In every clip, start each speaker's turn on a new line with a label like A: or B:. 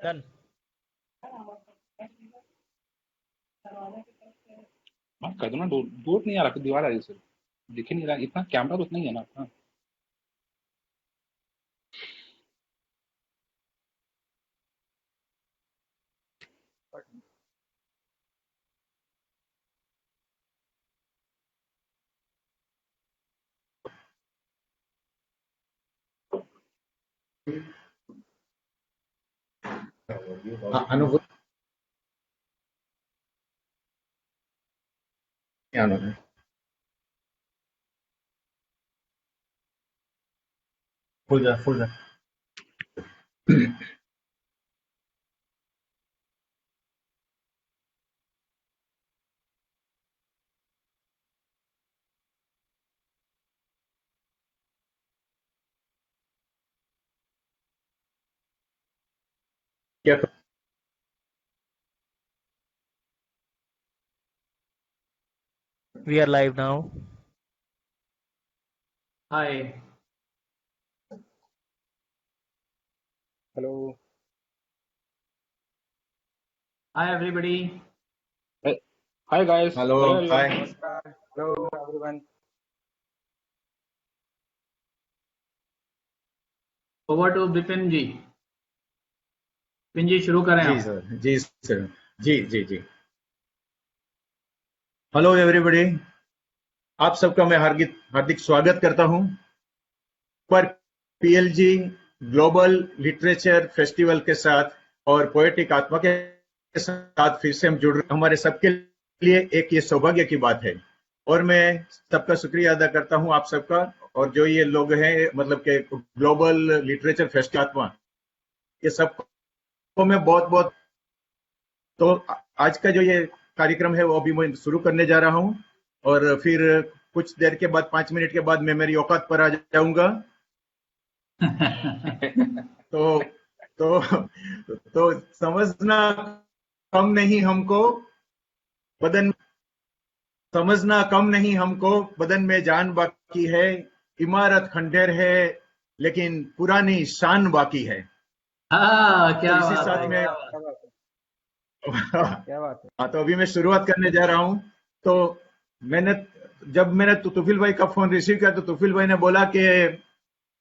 A: Done.
B: हाँ कर दो ना, डोट नहीं आ रहा, दीवार आ रही है सर, दिख ही नहीं रहा, इतना कैमरा तो उतना ही है ना अपना।
C: अनुभूति फुल जा क्या
A: we are live now.
D: Hi
B: hello
D: hi everybody.
B: Hi guys,
C: hello
B: hello everyone,
C: hi
B: नमस्कार, hello everyone.
D: Over to Bipin ji. Bipin ji शुरू करें
C: जी
D: आप।
C: सर जी सर जी जी जी। हेलो एवरीबॉडी, आप सबका मैं हार्दिक हार्दिक स्वागत करता हूं पर पीएलजी ग्लोबल लिटरेचर फेस्टिवल के साथ और पोएटिक आत्मा के साथ फिर से हम जुड़ रहे। हमारे सबके लिए एक ये सौभाग्य की बात है और मैं सबका शुक्रिया अदा करता हूं आप सबका, और जो ये लोग हैं मतलब के ग्लोबल लिटरेचर फेस्टिवल आत्मा, ये सबको मैं बहुत बहुत। तो आज का जो ये कार्यक्रम है वो अभी मैं शुरू करने जा रहा हूं और फिर कुछ देर के बाद 5 मिनट के बाद मैं मेरी औकात पर आ जाऊंगा। तो तो तो समझना कम नहीं हमको बदन, समझना कम नहीं हमको बदन में जान बाकी है, इमारत खंडेर है लेकिन पुरानी शान बाकी है।
D: हाँ
C: तो
D: क्या
C: इसी
D: बात
C: साथ
D: है,
C: में
D: क्या बात
B: क्या बात है।
C: हाँ, तो अभी मैं शुरुआत करने जा रहा हूं। तो मैंने जब मैंने तुफिल भाई का फोन रिसीव किया तो तुफिल भाई ने बोला कि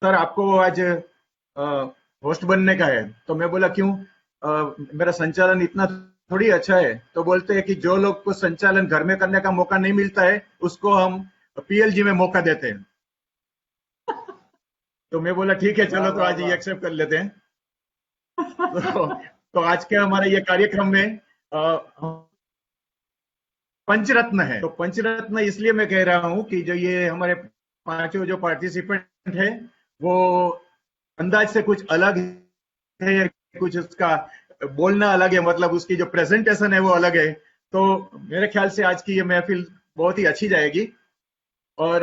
C: सर आपको आज होस्ट बनने का है। तो मैं बोला क्यों, मेरा संचालन इतना थोड़ी अच्छा है। तो बोलते हैं कि जो लोग को संचालन घर में करने का मौका नहीं मिलता है उसको हम पीएलजी में मौका देते हैं। तो मैं बोला ठीक है चलो, तो आज ये एक्सेप्ट कर लेते हैं। तो आज के हमारे ये कार्यक्रम में पंचरत्न है। तो पंचरत्न इसलिए मैं कह रहा हूं कि जो ये हमारे पांचों जो पार्टिसिपेंट है वो अंदाज से कुछ अलग है, कुछ उसका बोलना अलग है, मतलब उसकी जो प्रेजेंटेशन है वो अलग है। तो मेरे ख्याल से आज की ये महफिल बहुत ही अच्छी जाएगी। और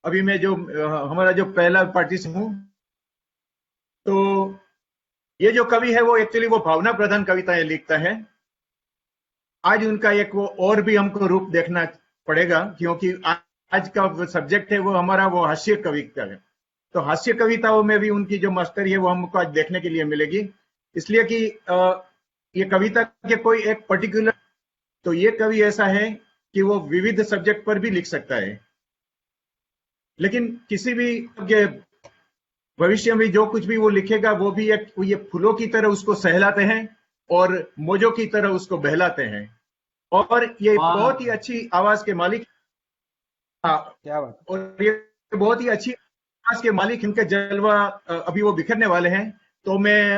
C: अभी मैं जो हमारा जो पहला पार्टिसिपेंट हूँ, तो ये जो कवि है वो एक्चुअली वो भावना प्रधान कविताएं लिखता है। आज उनका एक वो और भी हमको रूप देखना पड़ेगा क्योंकि आज का सब्जेक्ट है वो हमारा वो हास्य कविता है। तो हास्य कविताओं में भी उनकी जो मास्टरी है वो हमको आज देखने के लिए मिलेगी, इसलिए कि ये कविता के कोई एक पर्टिकुलर, तो ये कवि ऐसा है कि वो विविध सब्जेक्ट पर भी लिख सकता है, लेकिन किसी भी के भविष्य में जो कुछ भी वो लिखेगा वो भी एक ये फूलों की तरह उसको सहलाते हैं और मौजों की तरह उसको बहलाते हैं। और ये बहुत ही अच्छी आवाज के मालिक,
B: क्या बात है।
C: और ये बहुत ही अच्छी आवाज के मालिक, इनके जलवा अभी वो बिखरने वाले हैं। तो मैं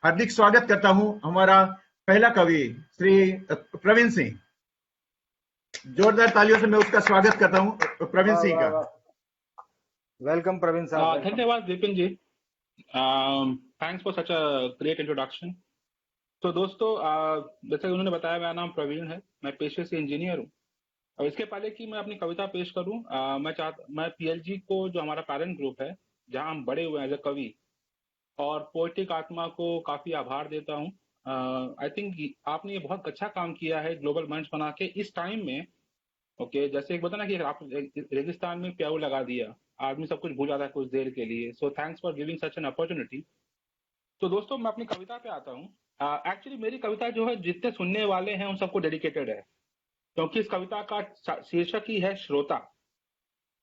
C: हार्दिक स्वागत करता हूं हमारा पहला कवि श्री प्रवीण सिंह। जोरदार तालियों से मैं उसका स्वागत करता हूं प्रवीण सिंह का।
B: वेलकम प्रवीण साहब। धन्यवाद Vipin ji, thanks for such a great introduction. तो दोस्तों, जैसे उन्होंने बताया मेरा नाम प्रवीण है, मैं पेशे से इंजीनियर हूँ। और इसके पहले कि मैं अपनी कविता पेश करूं, मैं पीएलजी को, जो हमारा पेरेंट ग्रुप है जहां हम बड़े हुए एज अ कवि, और पोएटिक आत्मा को काफी आभार देता हूं। आई थिंक आपने ये बहुत अच्छा काम किया है ग्लोबल मंच बना के इस टाइम में। ओके, जैसे एक बता ना कि आप रेगिस्तान में प्याऊ लगा दिया, आदमी सब कुछ भूल जाता है कुछ देर के लिए। So thanks for giving such an opportunity. तो दोस्तों मैं अपनी कविता पे आता हूँ। एक्चुअली मेरी कविता जो है जितने सुनने वाले हैं उन सबको डेडिकेटेड है, क्योंकि इस कविता का शीर्षक ही है श्रोता।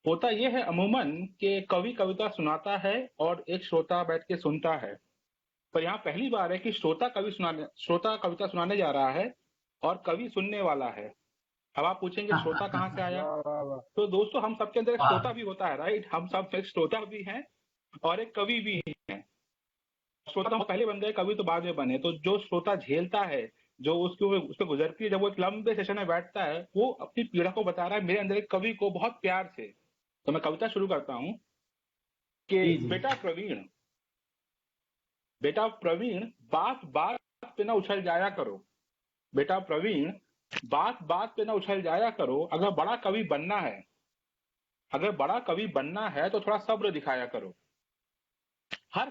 B: होता यह है अमूमन कि कवि कविता सुनाता है और एक श्रोता बैठ के सुनता है, पर यहाँ पहली बार है कि श्रोता कविता सुनाने जा रहा है और कवि सुनने वाला है। अब आप पूछेंगे श्रोता कहाँ से आया? तो दोस्तों हम सबके अंदर एक श्रोता भी होता है, राइट? हम सब एक श्रोता भी हैं और एक कवि भी हैं। श्रोता तो पहले बन गए, कवि तो बाद में बने। तो जो श्रोता झेलता है, जो उस पर गुजरती है, जब वो एक लंबे सेशन में बैठता है, वो अपनी पीड़ा को बता रहा है मेरे अंदर एक कवि को बहुत प्यार से। तो मैं कविता शुरू करता हूँ कि बेटा प्रवीण बात बात पे ना उछल जाया करो। बेटा प्रवीण बात बात पे ना उछल जाया करो। अगर बड़ा कवि बनना है तो थोड़ा सब्र दिखाया करो। हर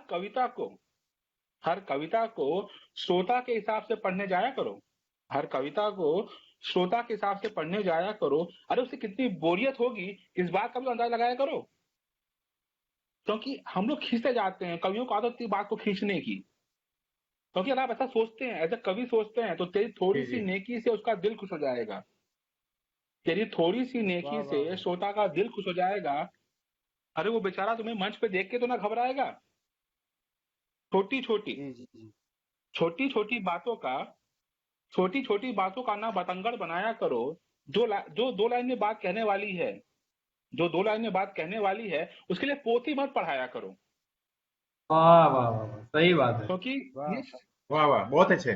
B: कविता को श्रोता के हिसाब से पढ़ने जाया करो। हर कविता को श्रोता के हिसाब से पढ़ने जाया करो। अरे उससे कितनी बोरियत होगी इस बात का भी अंदाजा लगाया करो, क्योंकि हम लोग खींचते जाते हैं। कवियों को आदत थी बात को खींचने की, क्योंकि अगर आप ऐसा सोचते हैं, ऐसा कवि सोचते हैं, तो तेरी थोड़ी सी नेकी से उसका दिल खुश हो जाएगा। तेरी थोड़ी सी नेकी से श्रोता का दिल खुश हो जाएगा। अरे वो बेचारा तुम्हें मंच पे देख के तो ना घबराएगा। छोटी छोटी बातों का ना बतंगड़ बनाया करो। जो दो लाइन में बात कहने वाली है उसके लिए पोथी मत पढ़ाया करो।
D: वाह वाह वाह, सही बात है।
B: क्योंकि
C: वाह वाह बहुत अच्छे।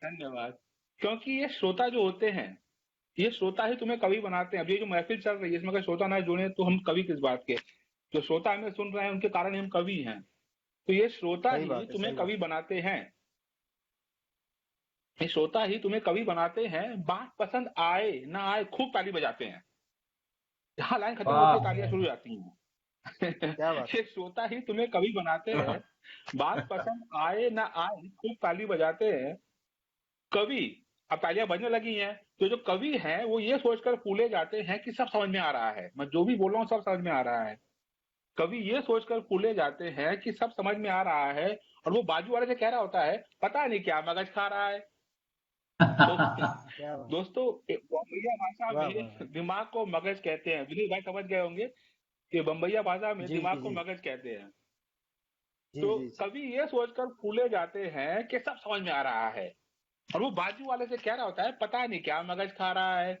B: धन्यवाद। क्योंकि ये श्रोता जो होते हैं, ये श्रोता ही तुम्हें कवि बनाते हैं। अब ये जो महफिल चल रही है इसमें अगर श्रोता ना जुड़े तो हम कवि किस बात के? जो श्रोता हमें सुन रहे हैं उनके कारण हम कवि हैं। तो ये श्रोता ही तुम्हें कवि बनाते हैं। ये श्रोता ही तुम्हें कवि बनाते हैं। बात पसंद आए ना आए खूब ताली बजाते हैं। जहां लाइन खत्म होती है तालियां शुरू हो जाती हैं। ये श्रोता ही तुम्हें कवि बनाते हैं। बात पसंद आए ना आए खूब ताली बजाते हैं। कवि अब तालियां बजने लगी हैं तो जो कवि हैं वो ये सोचकर फूले जाते हैं कि सब समझ में आ रहा है। मैं जो भी बोल रहा हूँ सब समझ में आ रहा है। कवि ये सोचकर फूले जाते हैं कि सब समझ में आ रहा है, और वो बाजू वाले से कह रहा होता है पता नहीं क्या मगज खा रहा है। तो दोस्तों बम्बैया भाषा में दिमाग को मगज कहते हैं। विनीत भाई समझ गए होंगे कि बम्बैया भाषा में दिमाग को मगज कहते हैं। तो कवि ये सोचकर फूले जाते हैं कि सब समझ में आ रहा है, और वो बाजू वाले से कह रहा होता है पता नहीं क्या मगज खा रहा है।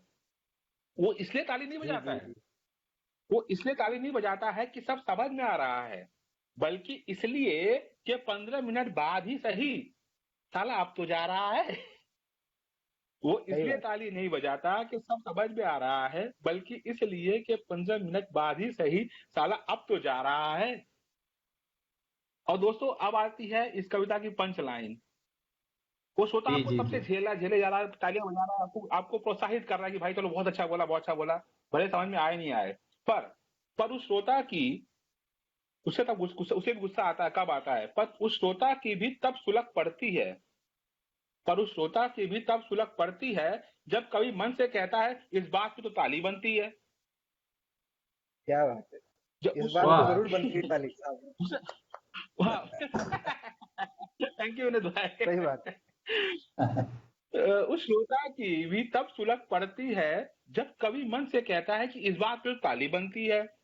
B: वो इसलिए ताली नहीं बजाता है, वो इसलिए ताली नहीं बजाता है कि सब समझ में आ रहा है, बल्कि इसलिए कि 15 मिनट बाद ही सही साला अब तो जा रहा है। वो इसलिए ताली नहीं बजाता कि सब समझ में आ रहा है, बल्कि इसलिए कि 15 मिनट बाद ही सही साला अब तो जा रहा है। और दोस्तों अब आती है इस कविता की पंच लाइन। वो श्रोता आपको सबसे झेले जा रहा है, तालियां बजा रहा है, आपको प्रोत्साहित कर रहा है कि भाई चलो बहुत अच्छा बोला, भले समझ में आए नहीं आए। पर उस श्रोता की उसे भी गुस्सा आता है। कब आता है? पर उस श्रोता की भी तब सुलग पड़ती है जब कवि मन से कहता है इस बात की तो ताली बनती है।
E: क्या बात है, इस बात तो जरूर बनती है ताली।
B: थैंक यू विनीत भाई।
E: सही बात है।
B: उस श्रोता की भी तब सुलग पड़ती है जब कवि मन से कहता है कि इस बात पर ताली बनती है।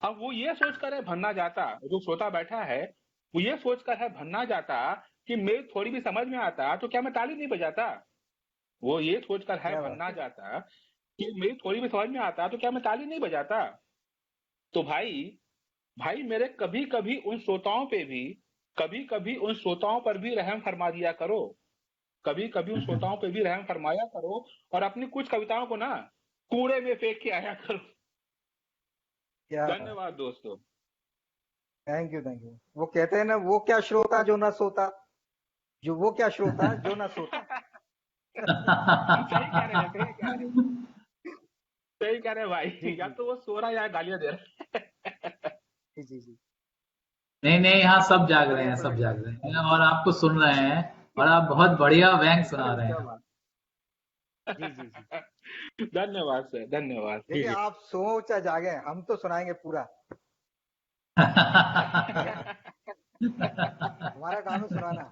B: अब वो ये सोचकर है भन्ना जाता, जो श्रोता बैठा है वो ये सोचकर है भन्ना जाता कि मेरी थोड़ी भी समझ में आता तो क्या मैं ताली नहीं बजाता। वो ये सोचकर है भन्ना जाता कि मेरी थोड़ी भी समझ में आता तो क्या मैं ताली नहीं बजाता। तो भाई मेरे कभी कभी उन श्रोताओं पर भी रहम फरमा दिया करो। कभी कभी उन श्रोताओं पर भी रहम फरमाया करो और अपनी कुछ कविताओं को ना कूड़े में फेंक के आया करो। धन्यवाद दोस्तों।
E: Thank you. वो कहते हैं ना, वो क्या श्रोता जो ना सोता, वो क्या श्रोता जो ना सोता।
B: सही कह रहे भाई, या तो वो सो रहा या गालियां दे रहा।
E: जी।
D: नहीं यहाँ सब जाग रहे हैं और आपको सुन रहे हैं, और आप बहुत बढ़िया व्यंग सुना रहे हैं।
E: जी।
B: धन्यवाद सर, धन्यवाद।
E: देखिए आप सो चाहे जागे, हम तो सुनाएंगे पूरा। हमारा कहानी सुनाना।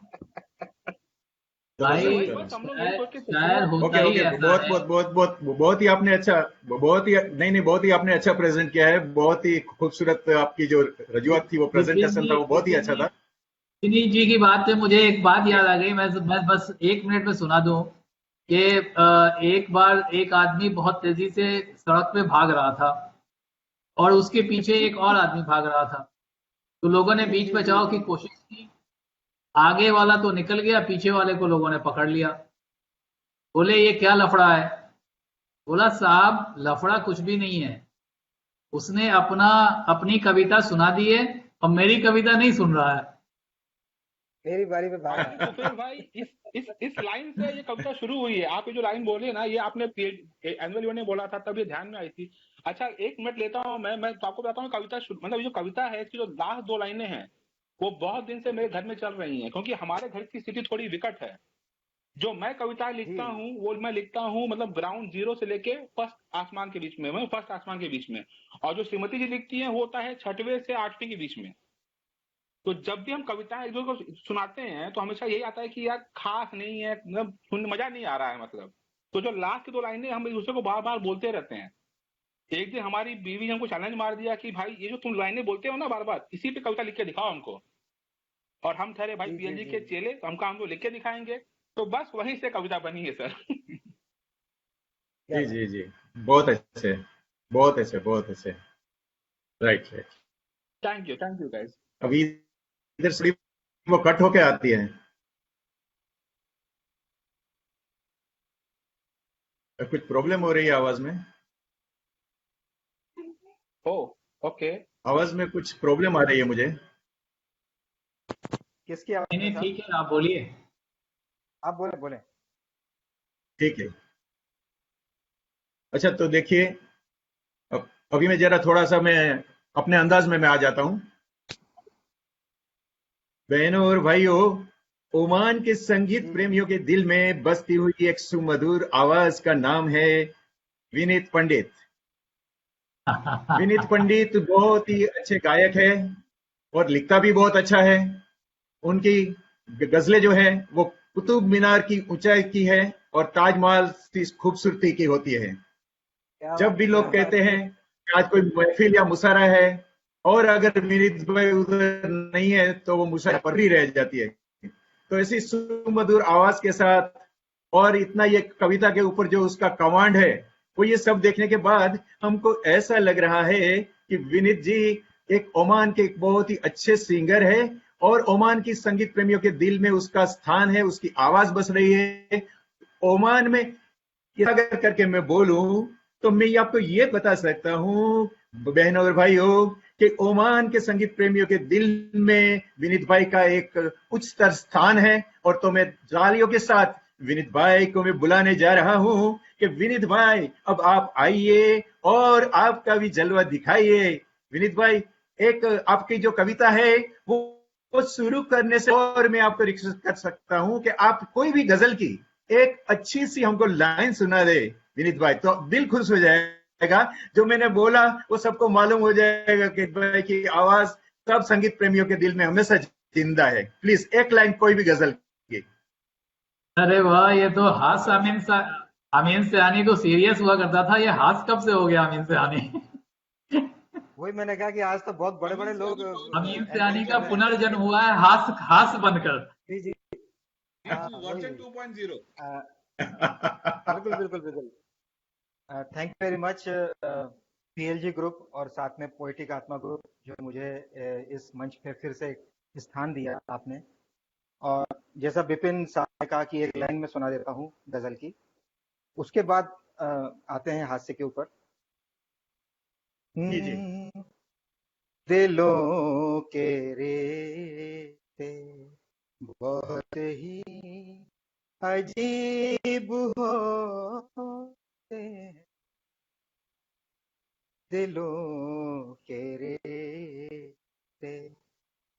D: भाई
C: चलो
B: बस हम लोग यही सोच के
D: शायर होता
C: ओके
D: ही
C: ओके,
D: ऐसा है।
C: बहुत ही आपने अच्छा, बहुत ही नहीं बहुत ही आपने अच्छा प्रेजेंट किया है। बहुत ही खूबसूरत आपकी जो रजूआत थी, वो प्रेजेंटेशन था, वो बहुत ही अच्छा था।
D: विनीत जी की बात से मुझे एक बात याद आ गई। मैं बस 1 मिनट में सुना दूं कि एक बार एक आदमी बहुत तेजी से सड़क पे भाग रहा था और उसके पीछे एक और आदमी भाग रहा था। तो लोगों ने
E: जी
D: बीच
E: जी जी
D: बचाव
E: जी
D: की
E: जी।
D: कोशिश की। आगे वाला तो निकल गया, पीछे वाले को लोगों ने पकड़ लिया। बोले ये क्या लफड़ा है? बोला साहब लफड़ा कुछ भी नहीं है। उसने अपनी कविता सुना दी है और मेरी कविता नहीं सुन रहा है।
E: मेरी बारी पे भागा।
B: अरे तो फिर भाई इस लाइन से ये कविता शुरू हुई है। आप ये जो लाइन बोले ना, ये आपने एनुअल ईवेंट में बोला था, तब ये ध्यान में आई थी। अच्छा 1 मिनट लेता हूँ मैं तो आपको बताता हूँ कविता मतलब ये जो कविता है, इसकी जो लास्ट 2 लाइनें हैं वो बहुत दिन से मेरे घर में चल रही हैं, क्योंकि हमारे घर की स्थिति थोड़ी विकट है। जो मैं कविताएं लिखता
E: जी
B: हूँ वो मैं लिखता हूँ मतलब ग्राउंड जीरो से लेके फर्स्ट आसमान के बीच में, मैं फर्स्ट आसमान के बीच में। और जो श्रीमती जी लिखती हैं वो होता है 6वें से 8वें के बीच में। तो जब भी हम कविताएं एक दूसरे को सुनाते हैं तो हमेशा यही आता है कि यार खास नहीं है, मतलब सुन मजा नहीं आ रहा है मतलब। तो जो लास्ट की 2 लाइनें हम एक दूसरे को बार बार बोलते रहते हैं। एक दिन हमारी बीवी ने हमको चैलेंज मार दिया कि भाई ये जो तुम लाइनें बोलते हो ना बार बार, इसी पे कविता लिख के दिखाओ हमको। और हम ठहरे भाई
E: जी जी
B: पीएलजी
E: जी
B: के
E: जी।
B: चेले, तो हमको हमको लिख के दिखाएंगे। तो बस वहीं से कविता बनी है सर।
E: क्या
C: जी
E: बात।
C: जी जी, बहुत अच्छे, बहुत अच्छे, बहुत अच्छे। Right right.
B: Thank you guys.
C: अभी इधर से वो कट होके आती है। कुछ प्रॉब्लम हो रही है आवाज में?
B: ओ ओके।
C: आवाज में कुछ प्रॉब्लम आ रही है मुझे।
E: किसकी
D: नहीं
E: आवाज में
D: नहीं
E: साहब?
D: ठीक है, आप बोलिए।
E: आप बोले बोले।
C: ठीक है। अच्छा तो देखिए, अभी मैं जरा थोड़ा सा मैं अपने अंदाज में मैं आ जाता हूँ। बहनों और भाइयों, ओमान के संगीत
E: जी जी
C: प्रेमियों के दिल में बसती हुई एक सुमधुर आवाज का नाम है विनीत पंडित। विनीत पंडित बहुत ही अच्छे गायक है और लिखता भी बहुत अच्छा है। उनकी गजलें जो है वो कुतुब मीनार की ऊंचाई की है और ताजमहल की खूबसूरती की होती है।
E: क्या
C: जब भी
E: क्या
C: लोग कहते
E: बात है।
C: हैं कि आज कोई महफिल या मुशायरा है और अगर विनीत भाई उधर नहीं है तो वो मुशायरा पर ही रह जाती है। तो ऐसी सुमधुर आवाज के साथ और इतना ये कविता के ऊपर जो उसका कमांड है, वो ये सब देखने के बाद हमको ऐसा लग रहा है कि विनीत जी एक ओमान के एक बहुत ही अच्छे सिंगर है और ओमान की संगीत प्रेमियों के दिल में उसका स्थान है, उसकी आवाज बस रही है। ओमान में अगर करके मैं बोलूं तो मैं आपको ये बता सकता हूं बहनों और भाइयों कि ओमान के संगीत प्रेमियों के दिल में विनीत भाई का एक उच्च स्तर स्थान है। और तो मैं तालियों के साथ विनीत भाई को मैं बुलाने जा रहा हूं कि विनीत भाई अब आप आइए और आपका भी जलवा दिखाइए। विनीत भाई, एक आपकी जो कविता है वो शुरू करने से और मैं आपको रिक्वेस्ट कर सकता हूं कि आप कोई भी गजल की एक अच्छी सी हमको लाइन सुना दे विनीत भाई, तो दिल खुश हो जाएगा। जो मैंने बोला वो सबको मालूम हो जाएगा कि भाई की आवाज सब संगीत प्रेमियों के दिल में हमेशा जिंदा है। प्लीज एक लाइन कोई भी गजल की।
D: अरे वाह, ये तो हास्य अमीन सयानी तो सीरियस हुआ करता था, ये हास्य कब से हो गया अमीन सयानी?
E: वही मैंने कहा कि आज तो बहुत बड़े बड़े लोग
D: अमीन
E: एंकरिंग
D: सयानी
E: कर
D: का
E: रहे हैं।
D: पुनर्जन्म हुआ है हास्य हास्य बनकर।
E: जी जी। हाँ वही वही।
F: 2.0।
E: अ, बिल्कुल बिल्कुल बिल्कुल। Thank you very much PLG group और साथ में पोएटिक आत्मा ग्रुप, जो मुझे इस मंच पे फिर से स्थान दिया आपने। और जैसा विपिन साहब ने कहा कि एक लाइन में सुना देता हूँ गजल की, उसके बाद आते हैं हास्य के ऊपर।
C: जी जी।
E: दिलों के रेते बहुत ही अजीब होते हैं, दिलों के रेते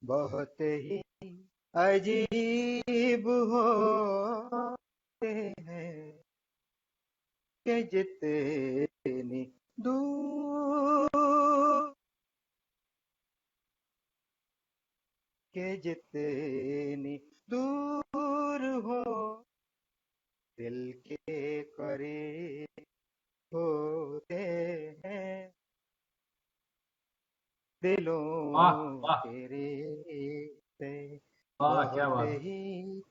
E: बहुत ही अजीब होते हैं कि जितनी दूर के जितनी दूर हो दिल के करीब होते हैं, दिलों
D: वाह वाह
E: के रिश्ते
D: वाह, क्या
E: बहुत
D: बात।
E: ही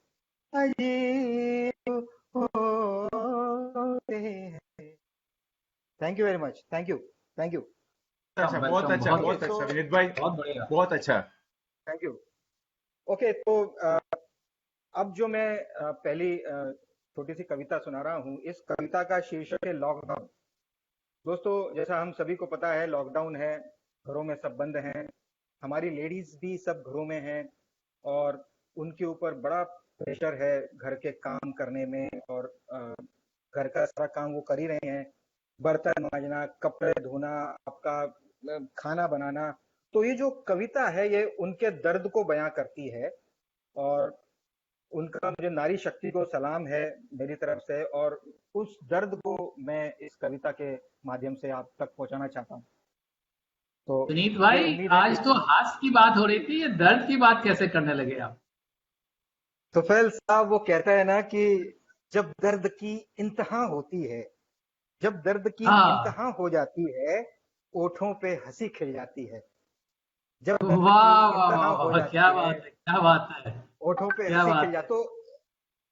E: अजीब होते हैं। Thank you very much, thank you, thank you,
C: अच्छा, बहुत
D: वेलकम,
C: अच्छा,
D: बहुत
C: बहुत
E: तो
C: अच्छा विनीत भाई,
D: बहुत बढ़िया।
C: बहुत अच्छा।
E: Thank you. ओके, तो अब जो मैं पहली छोटी सी कविता सुना रहा हूँ, इस कविता का शीर्षक है लॉकडाउन। दोस्तों, जैसा हम सभी को पता है, लॉकडाउन है, घरों में सब बंद हैं, हमारी लेडीज भी सब घरों में हैं और उनके ऊपर बड़ा प्रेशर है घर के काम करने में, और घर का सारा काम वो कर ही रहे हैं, बर्तन मांजना, कपड़े धोना, आपका खाना बनाना। तो ये जो कविता है ये उनके दर्द को बयां करती है, और उनका मुझे नारी शक्ति को सलाम है मेरी तरफ से, और उस दर्द को मैं इस कविता के माध्यम से आप तक पहुंचाना चाहता हूँ। तो
D: विनीत
E: मुझे
D: भाई,
E: उम्मीद है कि
D: आज तो हास्य की बात हो रही थी, ये दर्द की बात कैसे करने लगे आप?
E: तो फैल साहब वो कहता है ना कि जब दर्द की इंतहा होती है, जब दर्द की
D: हाँ,
E: इंतहा हो जाती है, ओठों पे हंसी खिल जाती है। जब दर्द की
D: वाह वाह
E: इंतहा
D: वाह
E: हो
D: वाह,
E: जाती
D: क्या
E: है,
D: बात है, क्या बात है,
E: ओठों पे
D: क्या
E: हंसी खिल
D: बात
E: जाती,
D: है।
E: तो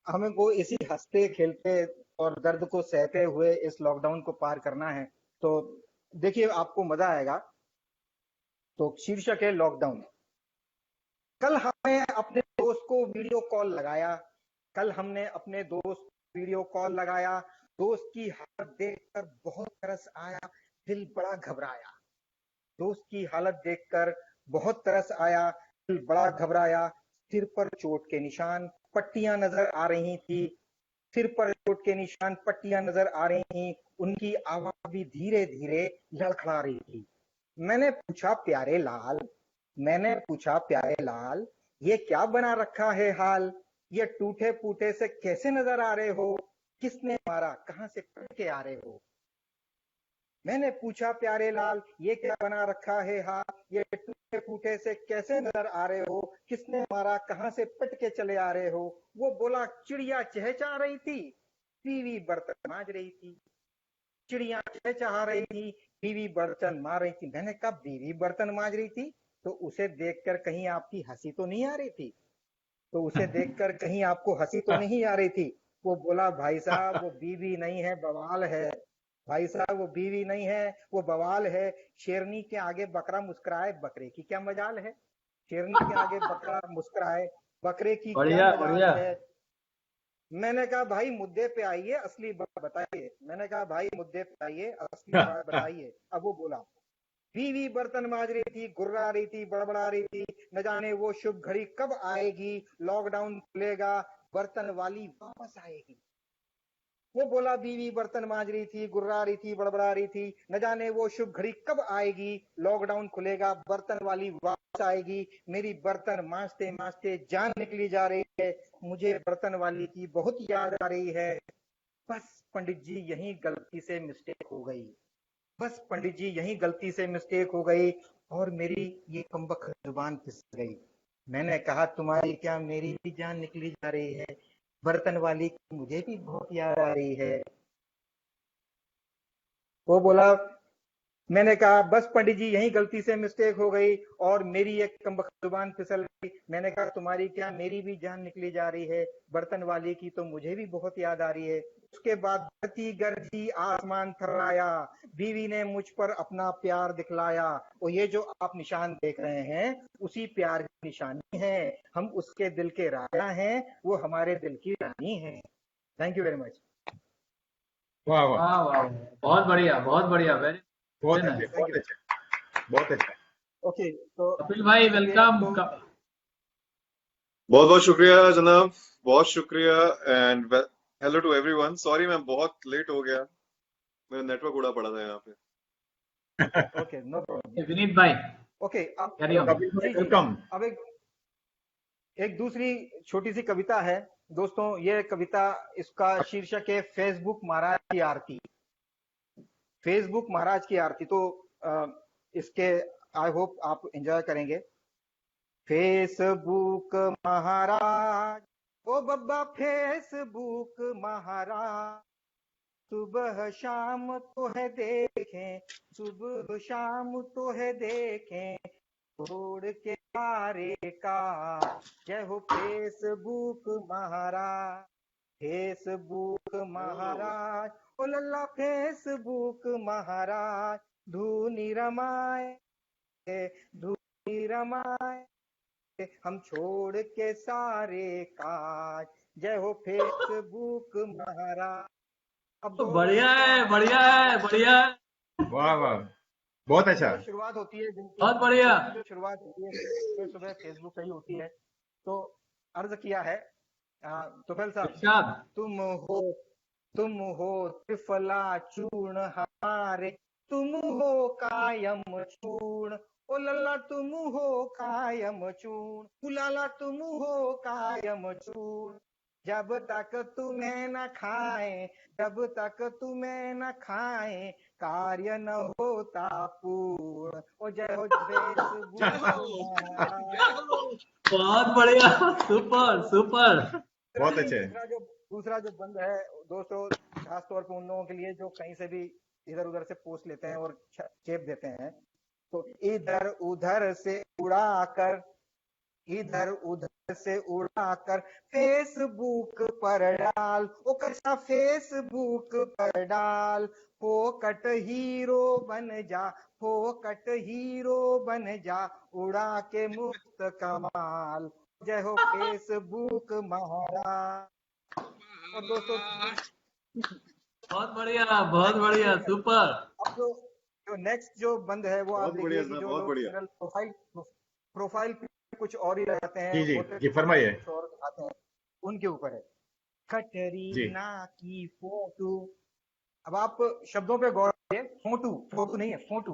E: हमें को इसी हंसते खेलते और दर्द को सहते हुए इस लॉकडाउन को पार करना है। तो देखिए, आपको मजा आएगा। तो शीर्षक है लॉकडाउन। कल हमने अपने दोस्त को वीडियो कॉल लगाया, कल हमने अपने दोस्त को वीडियो कॉल लगाया, दोस्त की हालत देखकर बहुत तरस आया, दिल बड़ा घबराया। दोस्त की हालत देखकर बहुत तरस आया, दिल बड़ा घबराया। सिर पर चोट के निशान, पट्टियां नजर आ रही थी, सिर पर चोट के निशान, पट्टियां नजर आ रही थी, उनकी आवाज भी धीरे धीरे लड़खड़ा रही थी। मैंने पूछा प्यारे लाल, मैंने पूछा प्यारे लाल, ये क्या बना रखा है हाल, ये टूटे फूटे से कैसे नजर आ रहे हो, किसने मारा, कहां से कट के आ रहे हो। मैंने पूछा प्यारे लाल, ये क्या बना रखा है हाल, ये टूटे फूटे से कैसे नजर आ रहे हो, किसने मारा, कहां से पिट के चले आ रहे हो। वो बोला चिड़िया चहचहा रही थी, बीवी बर्तन मांज रही थी। चिड़िया चहचहा रही थी, बीवी बर्तन मार रही थी। मैंने कहा बीवी बर्तन मांज रही थी, तो उसे देखकर कहीं आपकी हंसी तो नहीं आ रही थी, तो उसे देखकर कहीं आपको हंसी तो नहीं आ रही थी। वो बोला भाई साहब वो बीवी नहीं है, बवाल है। भाई साहब वो बीवी नहीं है, वो बवाल है। शेरनी के आगे बकरा मुस्कुराए, बकरे की क्या मजाल है। शेरनी के आगे बकरा मुस्कुराए, बकरे की क्या
D: बढ़िया
E: मजाल
D: बढ़िया।
E: है। मैंने कहा भाई मुद्दे पे आइए, असली बात बताइए। मैंने कहा भाई मुद्दे पे आइए, असली बात बताइए। अब वो बोला बीवी बर्तन मांज रही थी, गुर्रा रही थी, बड़बड़ा रही थी, न जाने वो शुभ घड़ी कब आएगी, लॉकडाउन खुलेगा, बर्तन वाली वापस आएगी। वो बोला बीवी बर्तन मांज रही थी, गुर्रा रही थी, बड़बड़ा रही थी, न जाने वो शुभ घड़ी कब आएगी, लॉकडाउन खुलेगा, बर्तन वाली वापस आएगी। मेरी बर्तन मांजते मांजते जान निकली जा रही है, मुझे बर्तन वाली की बहुत याद आ रही है। बस पंडित जी यही गलती से मिस्टेक हो गई, बस पंडित जी यही गलती से मिस्टेक हो गई, और मेरी ये कमबख्त जुबान फिसल गई। मैंने कहा तुम्हारी क्या मेरी भी जान निकली जा रही है, बर्तन वाली की मुझे भी बहुत याद आ रही है। वो बोला, मैंने कहा बस पंडित जी यही गलती से मिस्टेक हो गई और मेरी एक कमबख्त जुबान फिसल गई। मैंने कहा तुम्हारी क्या मेरी भी जान निकली जा रही है, बर्तन वाली की तो मुझे भी बहुत याद आ रही है। उसके बाद धरती गरजी, आसमान थर्राया, बीवी ने मुझ पर अपना प्यार दिखलाया। और ये जो आप निशान देख रहे हैं उसी प्यार की निशानी है, हम उसके दिल के राजा हैं, वो हमारे दिल की रानी है। Thank you very much.
C: वाह वाह,
D: वाह वाह, बहुत बढ़िया, बहुत बढ़िया, वेरी
C: बहुत
D: नाइस।
C: अच्छे,
E: थैंक
C: बहुत
E: यू।
C: अच्छा, बहुत अच्छा।
E: ओके, तो
D: कपिल भाई
E: चलिए,
D: वेलकम।
E: तो
F: बहुत बहुत शुक्रिया जनाब, बहुत शुक्रिया and hello to everyone. Sorry मैं बहुत लेट हो गया, मेरा नेटवर्क उड़ा पड़ा था यहाँ पे।
E: Okay, no problem.
D: विनीत भाई
E: ओके, अब
D: कैरी ऑन।
C: कपिल भाई
E: जी जी,
C: वेलकम।
E: अब एक एक दूसरी छोटी सी कविता है दोस्तों। ये कविता, इसका शीर्षक है फेसबुक महाराज की आरती। फेसबुक महाराज की आरती। तो इसके आई होप आप एंजॉय करेंगे। फेसबुक महाराज, ओ बब्बा फेसबुक महाराज, सुबह शाम तो है देखें, सुबह शाम तो है देखें, छोड़ के सारे का। जय हो फेसबुक महाराज, फेसबुक महाराज, ओ लल्ला फेसबुक महाराज, धूनी रमाए, धूनी रमाए, हम छोड़ के सारे काज। जय हो फेसबुक महाराज। अब
D: तो बढ़िया है, बढ़िया है, बढ़िया है।
C: वाह वाह, बहुत अच्छा।
E: शुरुआत होती है दिन की,
D: बहुत बढ़िया।
E: जो शुरुआत होती है सुबह सुबह फेसबुक से ही होती है। तो अर्ज किया है तुफैल साहब,
D: इरशाद।
E: तुम हो त्रिफला चूर्ण हमारे, तुम हो कायम चूर्ण, ओ लल्ला तुम हो कायम चूर्ण, उलाला तुम हो कायम चूर्ण। जब तक तुम्हें न खाए, जब तक तुम्हें न खाए, कार्य न होता पूर्ण। ओ जय हो फेसबुक महाराज।
D: बहुत बढ़िया, सुपर सुपर।
C: बहुत अच्छे।
E: दूसरा जो बंद है दोस्तों, खास तौर पे उन लोगों के लिए जो कहीं से भी इधर उधर से पोस्ट लेते हैं और चेप देते हैं, तो इधर उधर से उड़ाकर, इधर उधर से उड़ाकर फेसबुक पर डाल, ओ कच्चा फेसबुक पर डाल, फोकट हीरो बन जा, फोकट हीरो बन जा, उड़ा के मुफ्त कमाल। जय हो फेसबुक महाराज। और दोस्तों
D: बहुत बढ़िया, बहुत बढ़िया, सुपर।
E: अब जो नेक्स्ट जो बंद है वो आप
F: बहुत बढ़िया
E: देखिए कि
F: सर,
E: जो
F: बहुत
E: लोग
F: बढ़िया।
E: प्रोफाइल कुछ और ही रहते हैं,
C: जी
E: होते
C: जी फरमाइए।
E: कुछ और आते हैं, उनके ऊपर है। कटरीना की फोटो, अब आप शब्दों पे गौर करिए, फोटो फोटो नहीं है, फोटो।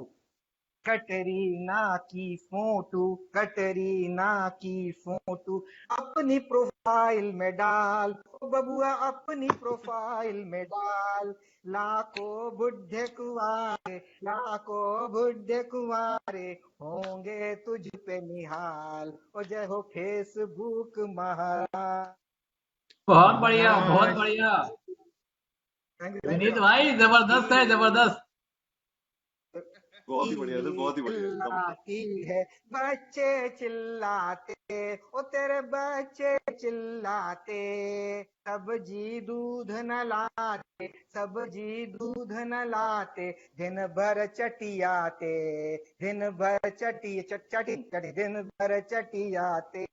E: कटरीना की फोटो, कटरीना की फोटो, अपनी प्रोफाइल में डाल, ओ बबुआ अपनी प्रोफाइल में डाल। लाखों बुढ़े कुंवारे, लाखों बुढ़े कुंवारे होंगे तुझ पे निहाल। ओ जय हो फेसबुक महाराज।
D: बहुत बढ़िया, बहुत बढ़िया। विनीत भाई जबरदस्त है, जबरदस्त।
F: बहुत ही बढ़िया सर, बहुत ही बढ़िया।
E: चिल्लाती है, बच्चे चिल्लाते, ओ तेरे बच्चे चिल्लाते, सब्जी दूध न लाते, सब्जी दूध न लाते, दिन भर चटियाते, दिन भर चटी चटी चटी, दिन भर चटियाते।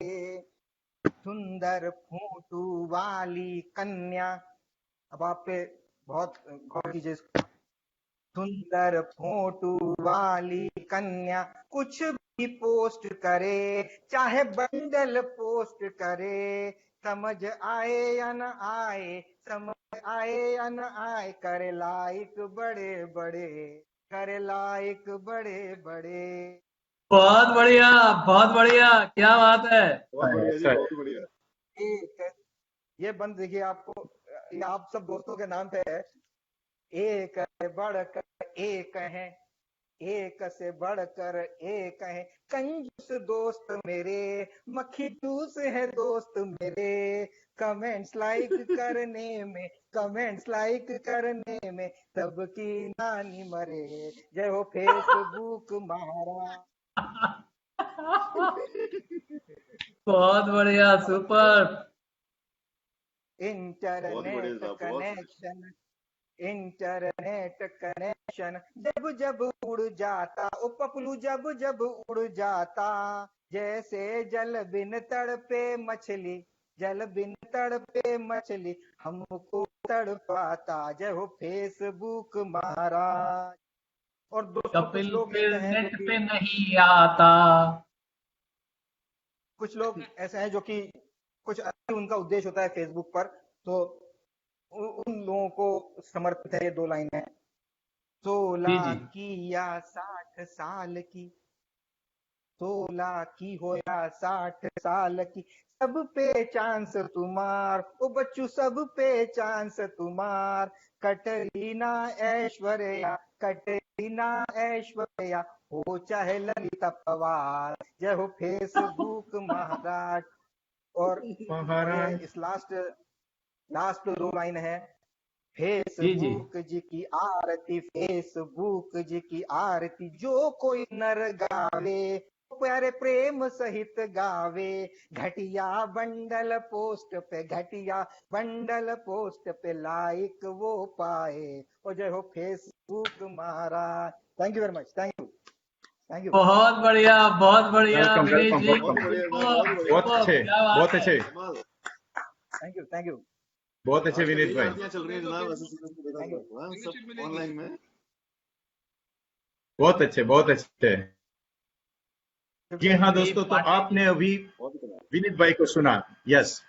E: सुंदर फोटो वाली कन्या, अब आप पे बहुत गौर कीजिए, सुंदर फोटो वाली कन्या कुछ भी पोस्ट करे, चाहे बंडल पोस्ट करे, समझ आए या न आए, समझ आए या न आए, करे लाइक बड़े बड़े, करे लाइक बड़े बड़े।
D: बहुत बढ़िया, बहुत बढ़िया, क्या बात है।
F: बहुत बढ़िया जी, बहुत बढ़िया।
E: एक ये बंद देखिए, आपको, ये आप सब दोस्तों के नाम पे है। एक से बढ़कर एक है, एक से बढ़कर एक है, कंजूस दोस्त मेरे, मक्खी चूस है दोस्त मेरे, कमेंट्स लाइक करने में, कमेंट्स लाइक करने में सबकी नानी मरे। जय हो फेसबुक महाराज।
D: बहुत बढ़िया, super.
E: Internet connection, internet connection जब जब उड़ जाता, ओ पपलू जब जब उड़ जाता, जैसे जल बिन तड़पे मछली, जल बिन तड़पे मछली हमको तड़पाता। जय हो फेसबुक महाराज। और दोस्तों कुछ
D: कपिल
E: लोग
D: फिर
E: ऐसे हैं
D: नेट
E: जो
D: पे
E: कि,
D: नहीं आता।
E: कुछ लोग ऐसे हैं जो कि कुछ उनका उद्देश्य होता है फेसबुक पर, तो उन लोगों को समर्पित है ये दो लाइनें।
D: जी
E: 16
D: जी।
E: की या 60 साल की, 16 की हो या 60 साल की, सब पे चांस तुम्हार, ओ बच्चू सब पे चांस तुम्हार। कटरीना ऐश्वर्या, कटरीना ऐश्वर्या हो चाहे ललिता पवार, जय हो फेसबुक महाराज। और
C: महाराज
E: इस लास्ट 2 लाइन है,
D: जी
E: फेसबुक जी की आरती, फेसबुक जी की आरती, जो कोई नर गावे प्यारे प्रेम सहित गावे, घटिया बंडल पोस्ट पे, घटिया बंडल पोस्ट पे लाइक वो पाए। और जय हो Facebook Maharaj. Thank you very much. Thank you.
D: बहुत बढ़िया, बहुत बढ़िया
C: वेलकम
D: विनीत
C: वेलकम
D: जी,
F: बहुत
C: वेलकम।
F: बढ़िया
D: सुपर
F: जनाब, बहुत बढ़िया।
C: बहुत अच्छे,
D: क्या बात
C: बहुत
D: है।
C: अच्छे,
F: कमाल।
E: Thank you.
C: बहुत अच्छे
F: आजकल
C: विनीत
F: यही
C: भाई।
F: आरतियां चल रही है जनाब, ऐसे सीजन को देखा
E: थैंक यू।
F: जाता है सब ऑनलाइन में।
C: बहुत अच्छे, बहुत अच्छे। जी हाँ
D: ये
C: दोस्तों, तो
D: पांडे जी,
C: आपने अभी
F: बहुत ही कमाल।
C: विनीत भाई को सुना। यस,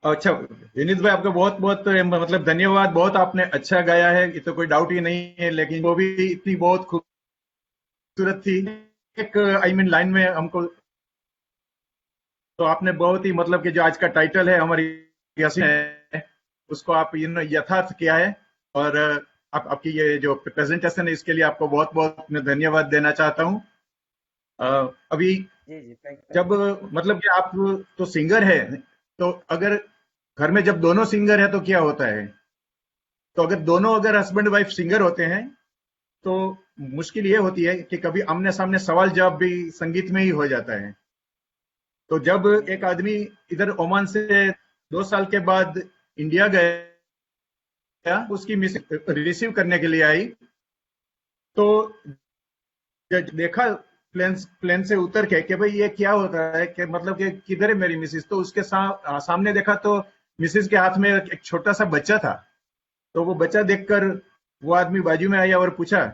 C: अच्छा विनीत भाई, आपका बहुत बहुत मतलब धन्यवाद। बहुत आपने अच्छा गाया है, ये तो कोई डाउट ही नहीं है, लेकिन वो भी इतनी बहुत खूबसूरत थी। एक आई मीन लाइन में हमको, तो आपने बहुत ही मतलब कि जो आज का टाइटल है हमारी है, उसको आप यथार्थ किया है। और आप आपकी ये जो प्रेजेंटेशन है, इसके लिए आपको बहुत बहुत मैं धन्यवाद देना चाहता हूँ। अभी
E: जी थैंक
C: जब मतलब कि आप तो सिंगर है, तो अगर घर में जब दोनों सिंगर है तो क्या होता है, तो अगर हस्बैंड वाइफ सिंगर होते हैं तो मुश्किल ये होती है कि कभी आमने सामने सवाल जवाब भी संगीत में ही हो जाता है। तो जब एक आदमी इधर ओमान से 2 साल के बाद इंडिया गया, उसकी मिस रिसीव करने के लिए आई, तो देखा प्लेन से उतर के कि भाई ये क्या होता है, कि मतलब कि किधर है मेरी मिसिस। तो उसके सामने देखा तो मिसिस के हाथ में एक छोटा सा बच्चा था। तो वो बच्चा देखकर वो आदमी बाजू में आया और पूछा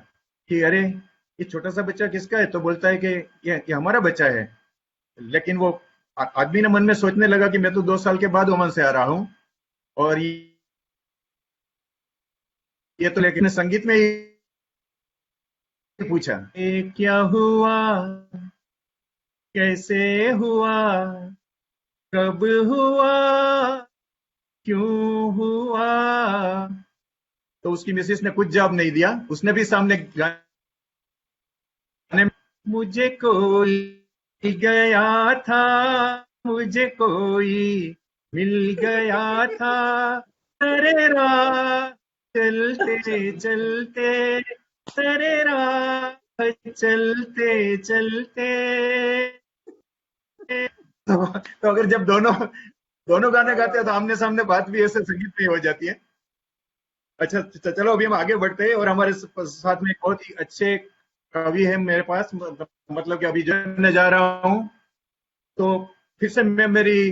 C: कि अरे ये छोटा सा बच्चा किसका है। तो बोलता है कि ये हमारा बच्चा है। लेकिन वो आदमी ने मन में सोचने लगा कि मैं तो 2 साल के बाद ओमान से आ रहा हूँ, और ये तो लेकिन संगीत में ही पूछा, ये क्या हुआ, कैसे हुआ, कब हुआ, क्यों हुआ। तो उसकी मिसेस ने कुछ जवाब नहीं दिया। उसने भी सामने गाने में, मुझे कोई गया था, मुझे कोई मिल गया था, अरे राह चलते चलते, अरे राह चलते चलते। तो अगर जब दोनों दोनों गाने गाते हैं तो आमने सामने बात भी ऐसे संगीत में ही हो जाती है। अच्छा चलो, अभी हम आगे बढ़ते हैं। और हमारे साथ में एक बहुत ही अच्छे कवि है मेरे पास, मतलब कि अभी जोड़ने जा रहा हूँ। तो फिर से मैं मेरी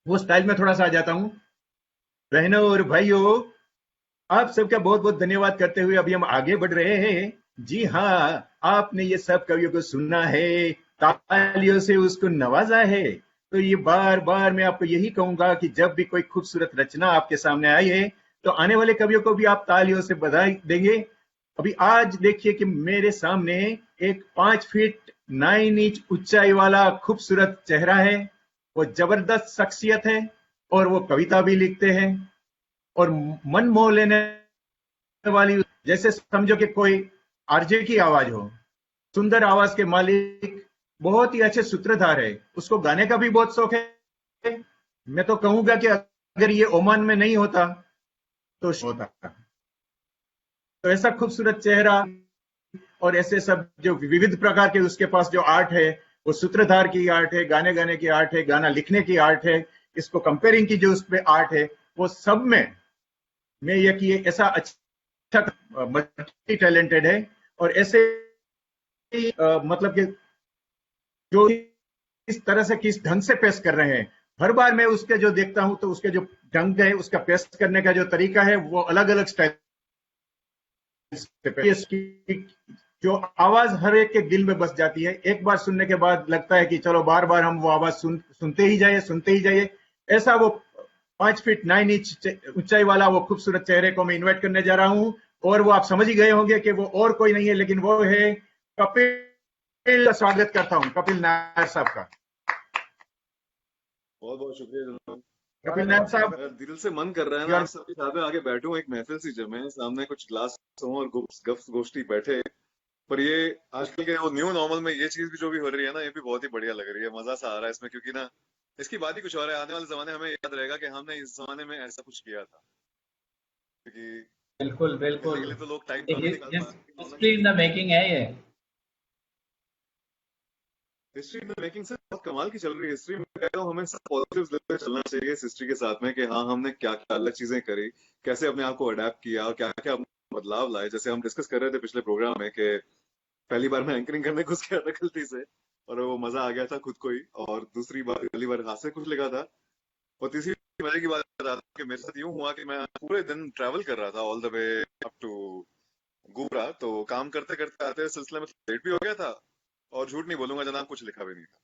C: वो स्टाइल में थोड़ा सा आ जाता हूँ। बहनों और भाइयों, आप सबका बहुत बहुत धन्यवाद करते हुए अभी हम आगे बढ़ रहे हैं। जी हाँ, आपने ये सब कवियों को सुना है, तालियों से उसको नवाजा है। तो ये बार बार मैं आपको यही कहूंगा कि जब भी कोई खूबसूरत रचना आपके सामने आई है, तो आने वाले कवियों को भी आप तालियों से बधाई देंगे। अभी आज देखिए कि मेरे सामने एक 5 फीट 9 इंच ऊंचाई वाला खूबसूरत चेहरा है। वो जबरदस्त शख्सियत है, और वो कविता भी लिखते हैं, और मन मोह लेने वाली, जैसे समझो कि कोई आरजे की आवाज हो, सुंदर आवाज के मालिक, बहुत ही अच्छे सूत्रधार है, उसको गाने का भी बहुत शौक है। मैं तो कहूंगा कि अगर ये ओमान में नहीं होता तो होता। तो ऐसा खूबसूरत चेहरा और ऐसे सब जो विविध प्रकार के उसके पास जो आर्ट है, वो सूत्रधार की आर्ट है, गाने गाने की आर्ट है, गाना लिखने की आर्ट है, इसको कंपेयरिंग की जो उस पे आर्ट है, वो सब में मैं ये कि ऐसा अच्छा मल्टी टैलेंटेड है। और ऐसे मतलब कि जो इस तरह से किस ढंग से पेश कर रहे हैं, हर बार मैं उसके जो देखता हूं तो उसके जो ढंग है, उसका पेश करने का जो तरीका है, वो अलग अलग स्टाइल से, जो आवाज हर एक के दिल में बस जाती है। एक बार सुनने के बाद लगता है कि चलो बार बार हम वो आवाज सुनते ही जाइए। ऐसा वो 5 फीट 9 इंच ऊंचाई वाला वो खूबसूरत चेहरे को मैं इन्वाइट करने जा रहा हूं। और वो आप समझ ही गए होंगे कि वो और कोई नहीं है, लेकिन वो है कपिल का स्वागत करता हूं, कपिल नायर साहब का।
F: बहुत बहुत शुक्रिया जनाब।
C: कपिल नायर साहब,
F: मेरा दिल से मन कर रहा है ना, आप सबके साथ में आके बैठूं, एक महफिल सी जमे, सामने कुछ ग्लास हो और गप गोष्ठी बैठे पर ये आजकल के वो न्यू नॉर्मल में ये चीज भी जो भी हो रही है ना, ये भी बहुत ही बढ़िया लग रही है, मजा सा आ रहा है इसमें, क्योंकि ना इसकी बात ही कुछ और है। आने वाले जमाने में हमें याद रहेगा कि हमने इस जमाने में ऐसा कुछ किया था, क्योंकि
D: बिल्कुल
F: इसी
D: बिल्कुल,
F: के लिए तो लोग टाइम तो नहीं निकाल पा रहे।
D: हिस्ट्री इन द मेकिंग है ये।
F: हिस्ट्री में मेकिंग से बहुत कमाल की चल रही है। हिस्ट्री में कह रहा हूँ, हमें सब पॉजिटिव लेते चलना चाहिए इस हिस्ट्री के साथ में, कि हाँ हमने क्या क्या अलग चीजें करी, कैसे अपने आप को अडेप्ट किया और क्या क्या बदलाव लाए। जैसे हम डिस्कस कर रहे थे पिछले प्रोग्राम में कि पहली बार मैं एंकरिंग करने घुस गया था गलती से, और वो मजा आ गया था खुद को ही, और दूसरी बार पहली बार हाथ से कुछ लिखा था, और तीसरी मजे की बात बता दूं कि मेरे साथ यूं हुआ कि मैं पूरे दिन ट्रैवल कर रहा था all the way up to Gubra, तो काम करते करते आते सिलसिले में लेट भी हो गया था, और झूठ नहीं बोलूंगा जनाब कुछ लिखा भी नहीं था।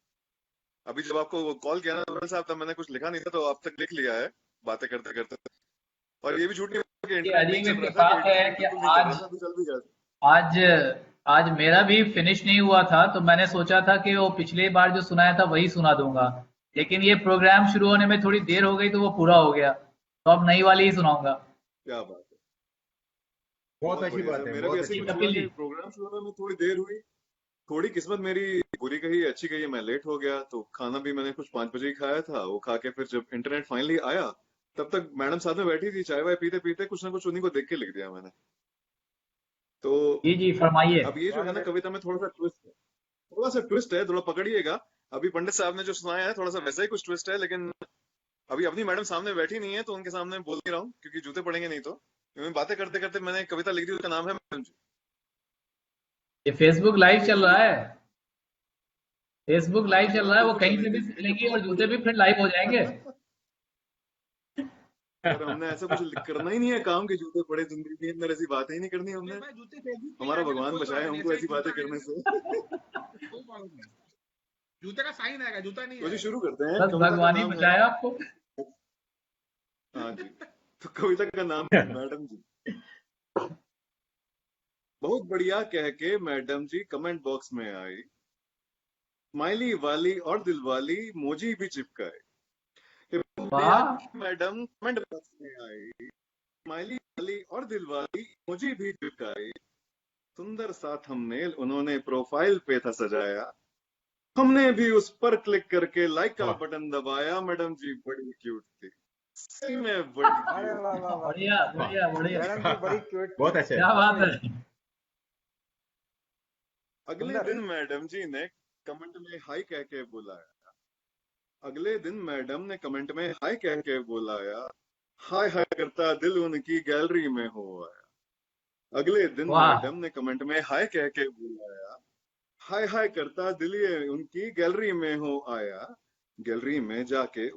F: अभी जब आपको कॉल किया ना नोबल साहब, तब मैंने कुछ लिखा नहीं था, तो अब तक लिख लिया है बातें करते करते। और ये भी झूठ नहीं बोलूंगा कि इंटरनेट नहीं चल रहा था,
D: है कि
F: बिल्कुल नहीं चल रहा था, अभी चल भी गया था।
D: आज आज मेरा भी फिनिश नहीं हुआ था, तो मैंने सोचा था कि वो पिछली बार जो सुनाया था वही सुना दूंगा, लेकिन ये प्रोग्राम शुरू होने में थोड़ी देर हो गई तो वो पूरा हो गया, तो अब नई वाली ही सुनाऊंगा।
F: क्या बात है,
C: बहुत अच्छी
F: बढ़िया
C: बात
F: सर।
C: है,
F: मेरा भी
C: बहुत
F: ऐसे ही
C: अच्छी
F: कुछ
C: बात
F: हुआ
D: कपिल
F: कि
D: जी,
F: प्रोग्राम शुरू होने में थोड़ी देर हुई, थोड़ी किस्मत मेरी बुरी कही अच्छी कही, मैं लेट हो गया, तो खाना भी मैंने कुछ 5 बजे ही खाया था। वो खा के फिर जब इंटरनेट फाइनली आया, तब तक मैडम साथ में बैठी थी, चाय वाय पीते पीते कुछ ना कुछ उन्हीं को देख के लिख दिया मैंने। तो
D: जी फरमाइए।
F: अब ये जो है ना कविता में थोड़ा सा ट्विस्ट है, थोड़ा सा ट्विस्ट है, थोड़ा पकड़िएगा। अभी पंडित साहब ने जो सुनाया है थोड़ा सा वैसा ही कुछ ट्विस्ट है, लेकिन अभी अपनी मैडम सामने बैठी नहीं है तो उनके सामने बोल नहीं रहा हूँ, क्योंकि जूते पड़ेंगे नहीं तो। बातें करते करते मैंने एक कविता लिख दी, उसका नाम है मैडम जी।
D: ये फेसबुक लाइव चल रहा है, फेसबुक लाइव चल रहा है, वो
F: बिल्कुल
D: कहीं
F: चलने
D: से भी
F: दीजिए,
D: सुन
F: देखिए
D: लेंगी और
F: बहुत
D: जूते भी
F: बढ़िया।
D: फिर लाइव हो जाएंगे।
F: पर हमने ऐसा कुछ करना ही नहीं है काम के जूते पड़े जिंदगी के अंदर, ऐसी बातें ही नहीं करनी हमने। हमारा भगवान बचाए हमको ऐसी बातें करने से।
B: जूते का साइन आएगा, जूता नहीं
F: तो जी
B: आएगा।
F: शुरू करते हैं।
D: बस
F: कविता का
D: भगवान ही
F: नाम है,
D: बचाया आपको।
F: हाँ जी, तो कविता का नाम है मैडम जी। बहुत बढ़िया कह के मैडम जी कमेंट बॉक्स में आई, स्माइली वाली और दिल वाली मोजी भी चिपकाए।
D: वाह,
F: मैडम कमेंट बॉक्स में आई, स्माइली वाली और दिल वाली मोजी भी चिपकाई, सुंदर सा थंबनेल उन्होंने प्रोफाइल पे था सजाया, हमने भी उस पर क्लिक करके लाइक का बटन दबाया। मैडम जी बड़ी क्यूट थी, सही में बड़ी
E: अरे
F: क्यूट।
E: वाह वाह वाह,
D: बढ़िया बढ़िया बढ़िया,
E: मैडम जी बड़ी क्यूट
C: बहुत
E: थी,
C: अच्छे।
D: क्या बात है।
E: वाकई
F: अगले
E: सुंदर।
F: दिन मैडम जी ने कमेंट में हाय कह के बुलाया, अगले दिन मैडम ने कमेंट में हाय कह के बुलाया, हाय हाय करता दिल उनकी गैलरी में हो आया। अगले दिन
D: वाह,
F: मैडम ने कमेंट में हाय कह के बुलाया, हाय हाय करता दिल ये उनकी गैलरी में हो आया। गैलरी में जाके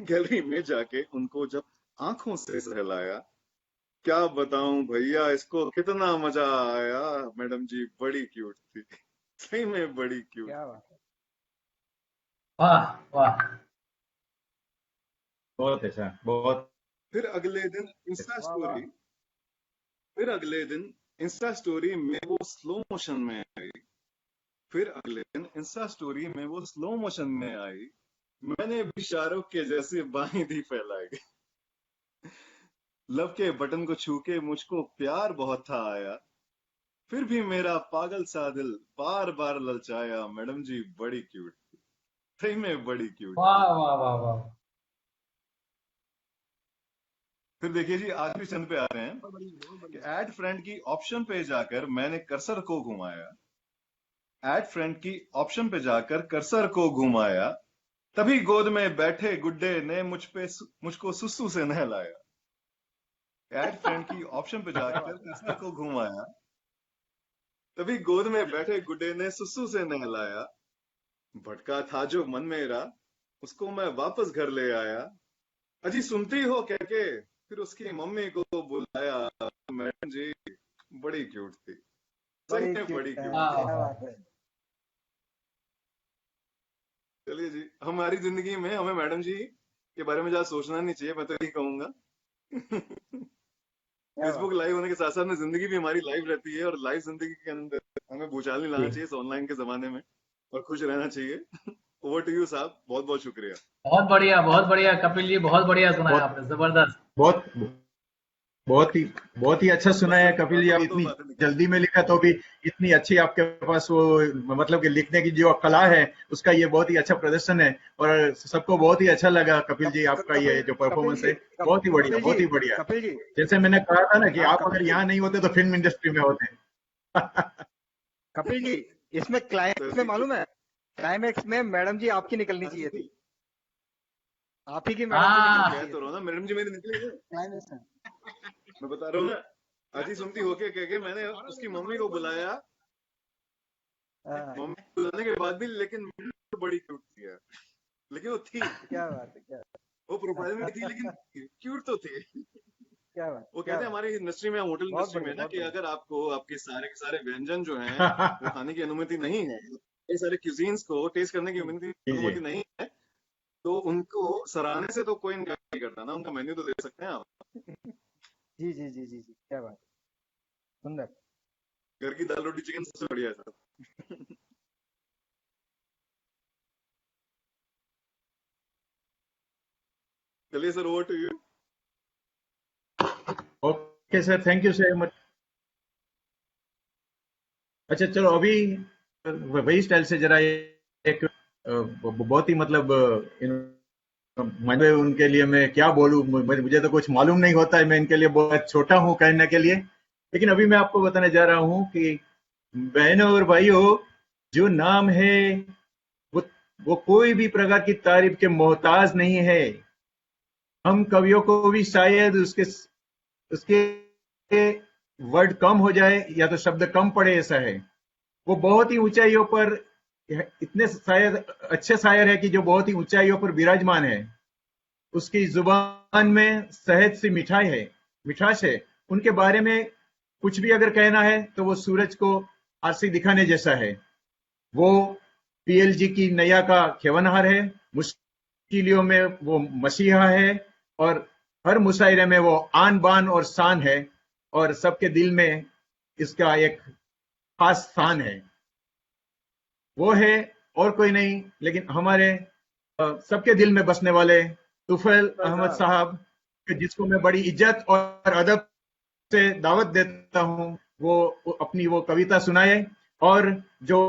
F: गैलरी में जाके उनको जब आंखों से सहलाया, क्या बताऊं भैया इसको कितना मजा आया। मैडम जी बड़ी क्यूट थी, सही में बड़ी क्यूट।
E: क्या बात है।
D: वाह वाह,
C: बहुत अच्छा, बहुत
F: फिर अगले दिन इंस्टा
E: वाह वाह,
F: स्टोरी फिर अगले दिन इंस्टा स्टोरी में वो स्लो मोशन में आई, फिर अगले दिन इंस्टा स्टोरी में वो स्लो मोशन में आई, मैंने भी शाहरुख के जैसे बाहें दी फैलाई, लव के बटन को छू के मुझको प्यार बहुत था आया, फिर भी मेरा पागल सा दिल बार बार ललचाया। मैडम जी बड़ी क्यूट थी, सही में बड़ी क्यूट
D: वाह
F: थी।
D: वाह वाह वाह,
F: फिर देखिए जी आखिरी चंद पे आ रहे हैं कि ऐड फ्रेंड की ऑप्शन पे जाकर मैंने कर्सर को घुमाया, ऐड फ्रेंड की ऑप्शन पे जाकर कर्सर को घुमाया, तभी गोद में बैठे गुड्डे ने मुझको सुसु से नहलाया। ऐड फ्रेंड की ऑप्शन पे जाकर कर्सर को घुमाया, तभी गोद में बैठे गुड्डे ने सुसु से नहलाया, भटका था जो मन मेरा उसको मैं वापस घर ले आया, अजी सुनती हो कह के फिर उसकी मम्मी को बुलाया। मैडम जी बड़ी क्यूट थी, सही
E: बड़ी
F: में
E: क्यूट
F: बड़ी
E: है,
F: क्यूट
D: वाह
F: थी।
E: क्या
D: वाह,
E: बात है।
F: चलिए जी, हमारी जिंदगी में हमें मैडम जी के बारे में ज्यादा सोचना नहीं चाहिए, मैं तो यही कहूंगा।
E: क्या
F: फेसबुक
E: बात
F: लाइव होने के साथ साथ में जिंदगी भी हमारी लाइव रहती है, और लाइव जिंदगी के अंदर हमें भूचाल नहीं लाना चाहिए इस ऑनलाइन के जमाने में, और खुश रहना चाहिए। ओवर टू यू साहब, बहुत बहुत शुक्रिया।
D: बहुत बढ़िया कपिल जी, बहुत बढ़िया सुनाया
C: बहुत
D: आपने, जबरदस्त।
C: बहुत बहुत ही अच्छा सुना है कपिल जी। आप इतनी जल्दी में लिखा तो भी इतनी अच्छी आपके पास वो मतलब कि लिखने की जो कला है उसका ये बहुत ही अच्छा प्रदर्शन है और सबको बहुत ही अच्छा लगा कपिल जी। आपका ये जो परफॉर्मेंस है बहुत ही बढ़िया, बहुत ही बढ़िया।
E: कपिल जी,
C: जैसे मैंने कहा था ना कि
E: हाँ,
C: आप अगर यहाँ नहीं होते तो फिल्म इंडस्ट्री में होते।
E: कपिल जी, इसमें क्लाइमैक्स में मालूम है, क्लाइमैक्स में मैडम जी आपकी निकलनी चाहिए थी, आप ही की मैडम जी
D: हाँ
E: निकलनी
F: कह तो रहा हूँ ना, मैडम जी मेरी निकली ना,
E: क्लाइमैक्स में।
F: मैं बता रहा हूँ ना, आधी सुनती होके कह के मैंने उसकी मम्मी को बुलाया,
E: हाँ,
F: मम्मी को बुलाने के बाद भी, लेकिन तो बड़ी क्यूट थी यार, लेकिन वो थी,
E: क्या बात है, क्या
F: वो प्रोफाइल में थी लेकिन क्यूट तो थी।
E: क्या बात,
F: वो
E: क्या
F: कहते हैं
E: बात।
F: हमारी इंडस्ट्री में, होटल
E: बहुत
F: इंडस्ट्री में
E: बढ़िया,
F: ना,
E: बहुत
F: कि
E: बढ़िया।
F: अगर आपको आपके सारे के सारे व्यंजन जो हैं वो खाने की अनुमति नहीं है, ये सारे क्यूजीन्स को टेस्ट करने की
C: जी
F: अनुमति नहीं है, तो उनको सराहने से तो कोई इनकार नहीं करता ना, उनका मेन्यू तो दे सकते हैं आप।
E: जी जी जी जी जी, क्या बात, सुंदर।
F: घर की दाल रोटी चिकन सबसे बढ़िया है सर। चलिए sir, over to you.
C: Okay sir, thank you sir much. अच्छा चलो अभी वही स्टाइल से जरा एक बहुत ही मतलब मैं उनके लिए मैं क्या बोलूं, मुझे तो कुछ मालूम नहीं होता है, मैं इनके लिए बहुत छोटा हूं कहने के लिए। लेकिन अभी मैं आपको बताने जा रहा हूं कि बहनों और भाइयों, जो नाम है वो वो कोई भी प्रकार की तारीफ के मोहताज नहीं है। हम कवियों को भी शायद उसके उसके वर्ड कम हो जाए या तो शब्द कम पड़े, ऐसा है। वो बहुत ही ऊंचाइयों पर, इतने शायद अच्छे शायर है कि जो बहुत ही ऊंचाइयों पर विराजमान है। उसकी जुबान में शहद सी मिठाई है, मिठास है। उनके बारे में कुछ भी अगर कहना है तो वो सूरज को आरसी दिखाने जैसा है। वो पीएलजी की नैया का खेवनहार है, मुश्किलों में वो मसीहा है और हर मुशायरे में वो आन बान और शान है और सबके दिल में इसका एक खास स्थान है। वो है और कोई नहीं लेकिन हमारे सबके दिल में बसने वाले तुफैल अहमद साहब, जिसको मैं बड़ी इज्जत और अदब से दावत देता हूं वो अपनी वो कविता सुनाए। और जो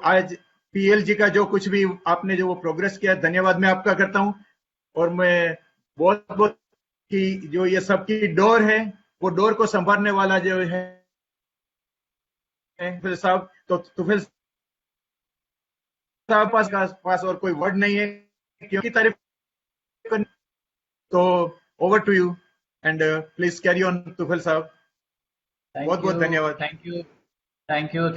C: आज पीएलजी का जो कुछ भी आपने जो वो प्रोग्रेस किया, धन्यवाद मैं आपका करता हूं। और मैं बहुत बहुत की जो ये सबकी डोर है, वो डोर को संभालने वाला जो है तुफैल साहब, तो तुफैल साहब पास और कोई वर्ड नहीं है क्योंकि तारीफ करनी। तो over to you and please carry on Tufail साहब। बहुत बहुत धन्यवाद।
D: थैंक यू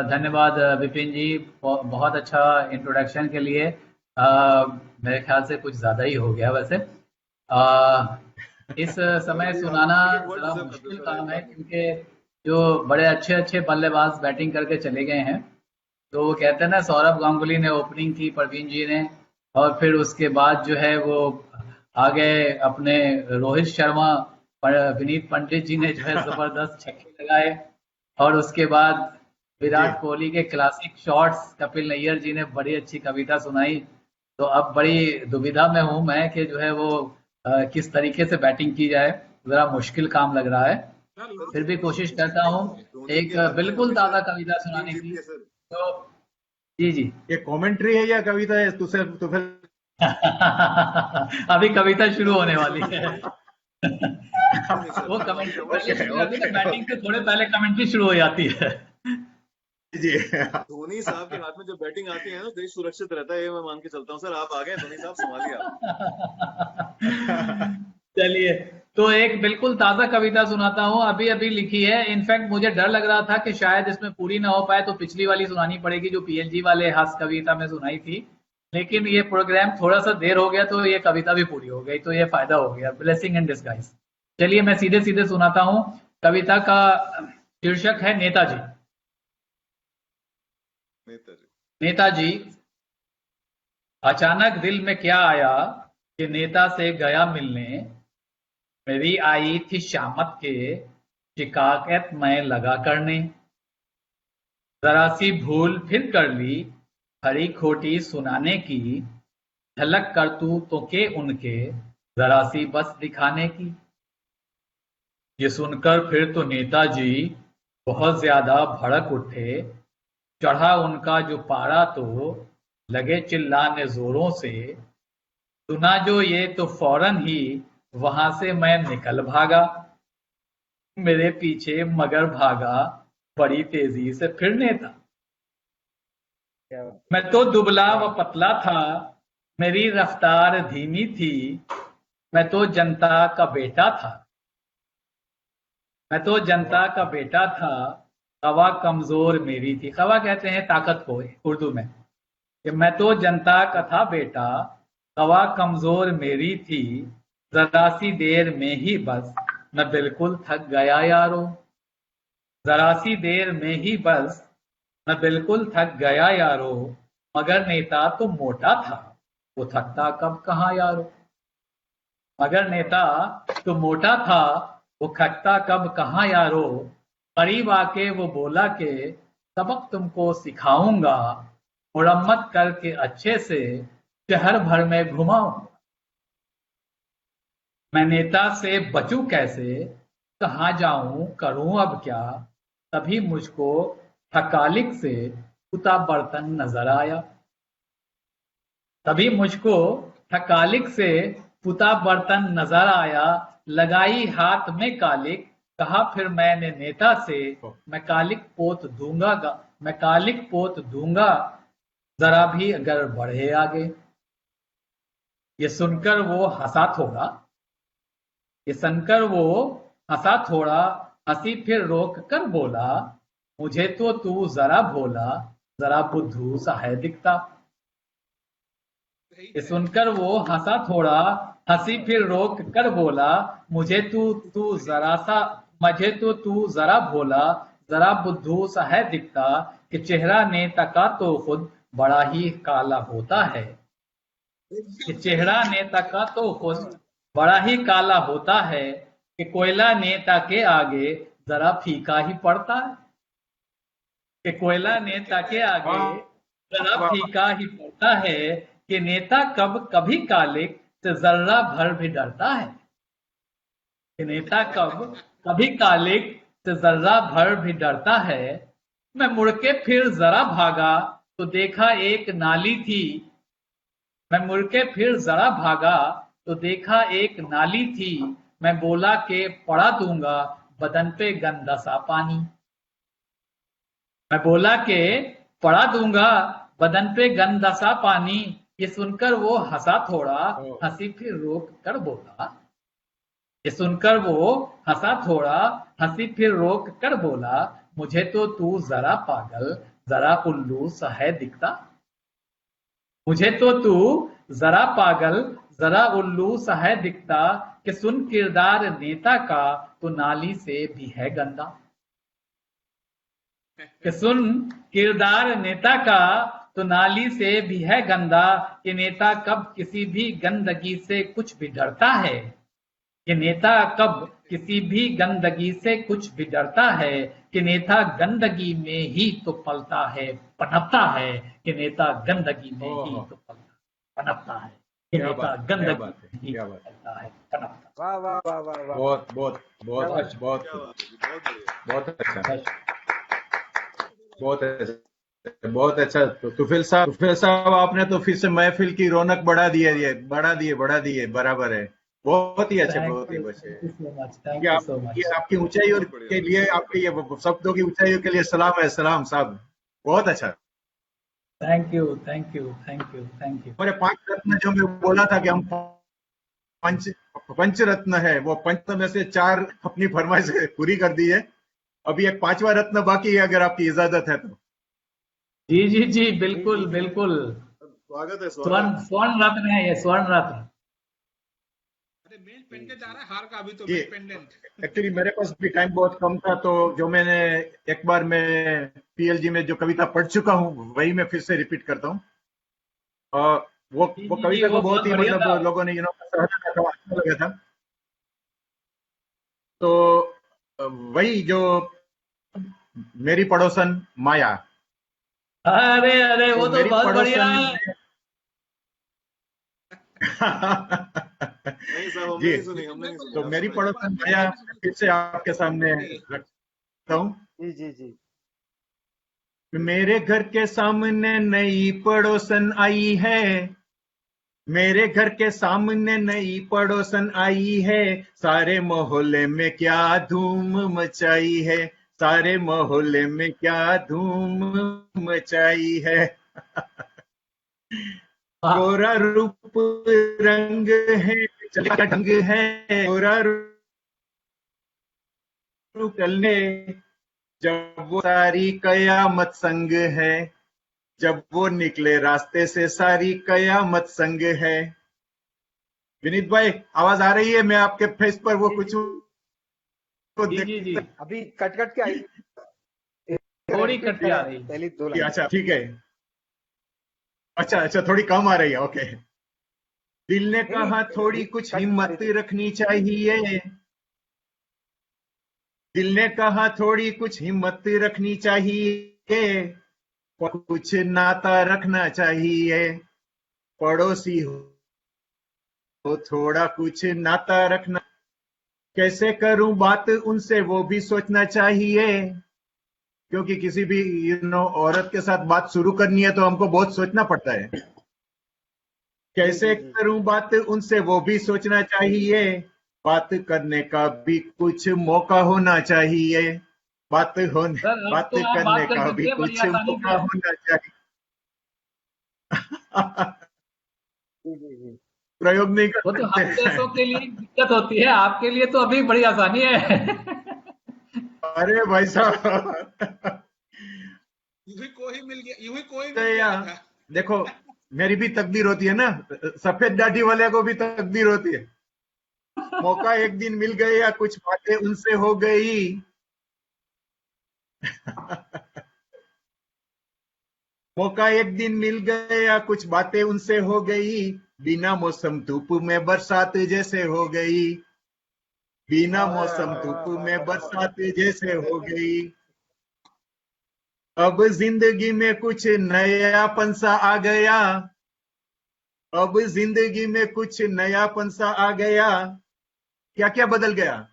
D: धन्यवाद विपिन जी, बहुत अच्छा इंट्रोडक्शन के लिए। मेरे ख्याल से कुछ ज़्यादा ही हो गया वैसे। इस समय सुनाना ज़रा मुश्किल काम है क्योंकि जो बड़े अच्छे अच्छे बल्लेबाज बैटिंग करके चले गए हैं, तो वो कहते हैं ना, सौरभ गांगुली ने ओपनिंग की, प्रवीण जी ने, और फिर उसके बाद जो है वो आगे अपने रोहित शर्मा, विनीत पंडित जी ने जो है जबरदस्त छक्के लगाए, और उसके बाद विराट कोहली के क्लासिक शॉट्स, कपिल नैयर जी ने बड़ी अच्छी कविता सुनाई। तो अब बड़ी दुविधा में हूं मैं कि जो है वो किस तरीके से बैटिंग की जाए, जरा मुश्किल काम लग रहा है। फिर भी कोशिश करता हूँ एक बिल्कुल ताज़ा कविता सुनाने की। तो जी जी
C: ये कमेंट्री है या कविता है? तुफैल
D: अभी कविता शुरू होने वाली है। वो कमेंट्री पहले शुरू हो जाती है, बैटिंग से थोड़े पहले कमेंट्री शुरू हो जाती है।
C: जी
F: धोनी साहब के हाथ में जब बैटिंग आती है ना, देश सुरक्षित रहता है, ये मैं मान के चलता हूँ। सर आप आ गए, धोनी साहब संभालिए आप।
D: चलिए, तो एक बिल्कुल ताजा कविता सुनाता हूँ, अभी अभी लिखी है। इनफैक्ट मुझे डर लग रहा था कि शायद इसमें पूरी ना हो पाए, तो पिछली वाली सुनानी पड़ेगी जो पीएलजी वाले हास्य कविता में सुनाई थी। लेकिन ये प्रोग्राम थोड़ा सा देर हो गया तो ये कविता भी पूरी हो गई, तो ये फायदा हो गया, ब्लेसिंग इन डिस्गाइज। चलिए मैं सीधे सीधे सुनाता हूँ। कविता का शीर्षक है नेताजी। नेताजी, अचानक दिल में क्या आया कि नेता से गया मिलने, मेरी आई थी शामत के शिकायत मैं लगा करने, जरा सी भूल फिर कर ली खरी खोटी सुनाने की, झलक करतूतों के उनके जरा सी बस दिखाने की। ये सुनकर फिर तो नेताजी बहुत ज्यादा भड़क उठे। चढ़ा उनका जो पारा तो लगे चिल्लाने जोरों से। सुना जो ये तो फौरन ही वहां से मैं निकल भागा। मेरे पीछे मगर भागा बड़ी तेजी से फिर नेता।
E: क्या बात।
D: मैं तो दुबला व पतला था, मेरी रफ्तार धीमी थी। मैं तो जनता का बेटा था, मैं तो जनता का बेटा था। हवा कमजोर मेरी थी। हवा कहते हैं ताकत को उर्दू में। कि मैं तो जनता का था बेटा, हवा कमजोर मेरी थी। जरा सी देर में ही बस मैं बिल्कुल थक गया यारो। जरा सी देर में ही बस मैं बिल्कुल थक गया यारो। मगर नेता तो मोटा था, वो थकता कब कहाँ यारो। मगर नेता तो मोटा था, वो थकता कब कहाँ यारो। करीब आके वो बोला कि सबक तुमको सिखाऊंगा। मुरम्मत करके अच्छे से शहर भर में घुमाऊंगा। मैं नेता से बचूं कैसे, कहाँ जाऊं करूं अब क्या। तभी मुझको थकालिक से कुता बर्तन नजर आया। तभी मुझको थकालिक से पुता बर्तन नजर आया। लगाई हाथ में कालिक, कहा फिर मैंने नेता से मैं कालिक पोत दूंगा जरा भी अगर बढ़े आगे। ये सुनकर वो हंसा थोड़ा। ये सुनकर वो हंसा थोड़ा। हंसी फिर रोक कर बोला, मुझे तो तू जरा भोला जरा बुद्धू सा है दिखता। ये सुनकर वो हंसा थोड़ा। हंसी फिर रोक कर बोला, मुझे तो तू जरा भोला जरा बुद्धू सा है दिखता। कि चेहरा नेता का तो खुद बड़ा ही काला होता है। कि चेहरा नेता का तो खुद बड़ा ही काला होता है। कि कोयला नेता के आगे जरा फीका ही पड़ता है। कि कोयला नेता के आगे जरा फीका ही पड़ता है। कि नेता कभी कालिक से जर्रा भर भी डरता है। कि नेता कभी कालिक से जर्रा भर भी डरता है। मैं मुड़ के फिर जरा भागा तो देखा एक नाली थी। मैं मुड़ के फिर जरा भागा तो देखा एक नाली थी। मैं बोला कि पड़ा दूंगा बदन पे गंदा सा पानी। मैं बोला कि पड़ा दूंगा बदन पे गंदा सा पानी। ये सुनकर वो हंसा थोड़ा। हंसी फिर रोक कर बोला। ये सुनकर वो हंसा थोड़ा। हंसी फिर रोक कर बोला, मुझे तो तू जरा पागल जरा उल्लू सा है दिखता। मुझे तो तू जरा पागल जरा उल्लू सा है दिखता। कि सुन किरदार नेता का तो नाली से भी है गंदा। कि सुन किरदार नेता का तो नाली से भी है गंदा। कि नेता कब किसी भी गंदगी से कुछ भी डरता है। कि नेता कब किसी भी गंदगी से कुछ भी डरता है। कि नेता गंदगी में ही तो पलता है पनपता है। कि नेता गंदगी में ही तो पनपता है। कि नेता गंदगी में ही तो पलता है पनपता।
E: वाह वाह वाह वाह वाह।
C: बहुत बहुत बहुत बहुत बहुत अच्छा, बहुत अच्छा, बहुत अच्छा। तो तुफैल साहब आपने तो फिर से महफिल की रौनक बढ़ा दी है। बराबर है। बहुत ही अच्छे, बहुत ही अच्छे। ये आपकी ऊंचाइयों के लिए, आपके ये शब्दों की ऊंचाइयों के लिए सलाम है। सलाम साहब, बहुत अच्छा।
D: Thank you.
C: हमारे 5 रत्न जो मैं बोला था कि हम पंच रत्न है, वो पंच में से 4 अपनी फरमाइश पूरी कर दी है। अभी एक 5वां रत्न बाकी है, अगर आपकी इजाजत है तो।
D: जी बिल्कुल।
F: स्वागत है।
D: स्वर्ण रत्न है ये, स्वर्ण रत्न।
B: मेल पेंडेंट आ रहा है हार का अभी तो।
C: ये
B: मेल पेंडेंट
C: एक्चुअली मेरे पास भी टाइम बहुत कम था, तो जो मैंने एक बार मैं पीएलजी में जो कविता पढ़ चुका हूँ वही मैं फिर से रिपीट करता हूँ। और वो कविता को बहुत ही मतलब लोगों ने सराहना का अच्छा लगा था। तो वही जो मेरी पड़ोसन माया।
D: अरे वो तो बहुत बढ़िया है।
F: नहीं साहब, हमने
C: जी,
F: नहीं सुनी, हमने नहीं सुनी।
C: तो
F: आप
C: मेरी
F: सुनाइए।
C: पड़ोसन माया फिर से आपके सामने रखता हूँ।
E: जी जी जी।
C: मेरे घर के सामने नई पड़ोसन आई है, मेरे घर के सामने नई पड़ोसन आई है, सारे मोहल्ले में क्या धूम मचाई है, सारे मोहल्ले में क्या धूम मचाई है।
D: वाह,
C: गोरा रूप रंग है, चले का ढंग है, गोरा रूप चलने, जब वो सारी कयामत संग है, जब वो निकले रास्ते से सारी कयामत संग है। विनीत भाई आवाज आ रही है? मैं आपके फेस पर वो कुछ को
D: जी
C: देख,
D: जी जी,
E: अभी कट कट के आई,
D: थोड़ी कट के आ रही है।
E: पहली 2 लाइन।
C: अच्छा ठीक है, अच्छा अच्छा थोड़ी कम आ रही है, ओके। दिल ने
E: नहीं,
C: कहा
E: नहीं,
C: थोड़ी
E: अभी
C: कुछ
E: कट आ
C: हिम्मत
E: रही थी।
C: रखनी चाहिए, दिल ने कहा थोड़ी कुछ हिम्मत रखनी चाहिए, कुछ नाता रखना चाहिए, पड़ोसी हो तो थोड़ा कुछ नाता रखना, कैसे करूं बात उनसे वो भी सोचना चाहिए, क्योंकि किसी भी औरत के साथ बात शुरू करनी है तो हमको बहुत सोचना पड़ता है। कैसे
E: जी।
C: करूं बात उनसे वो भी सोचना चाहिए, बात करने का भी कुछ मौका होना चाहिए, बात
D: सर अब
C: बात
D: तो आप
C: करने
D: बात कर
C: का भी
D: सकते हैं बड़ी
C: कुछ
D: आसानी
C: मौका
D: से।
C: होना चाहिए।
E: जी।
C: प्रयोग नहीं कर
D: वो तो
C: सकते
D: हम
C: हैं।
D: जैसों के लिए दिक्कत होती है, आपके लिए तो अभी बड़ी आसानी है।
C: अरे भाई साहब
G: यूं ही कोई मिल
C: तो
G: गया
C: या
G: था।
C: देखो, मेरी भी तकदीर होती है ना, सफेद दाढ़ी वाले को भी तकदीर होती है। मौका एक दिन मिल गया, कुछ बातें उनसे हो गई। मौका एक दिन मिल गया, कुछ बातें उनसे हो गई, बिना मौसम धूप में बरसात जैसे हो गई, बिना मौसम धूप में बरसात जैसे हो गई। अब जिंदगी में कुछ नयापन सा आ गया, अब जिंदगी में कुछ नयापन सा आ गया, क्या क्या बदल गया,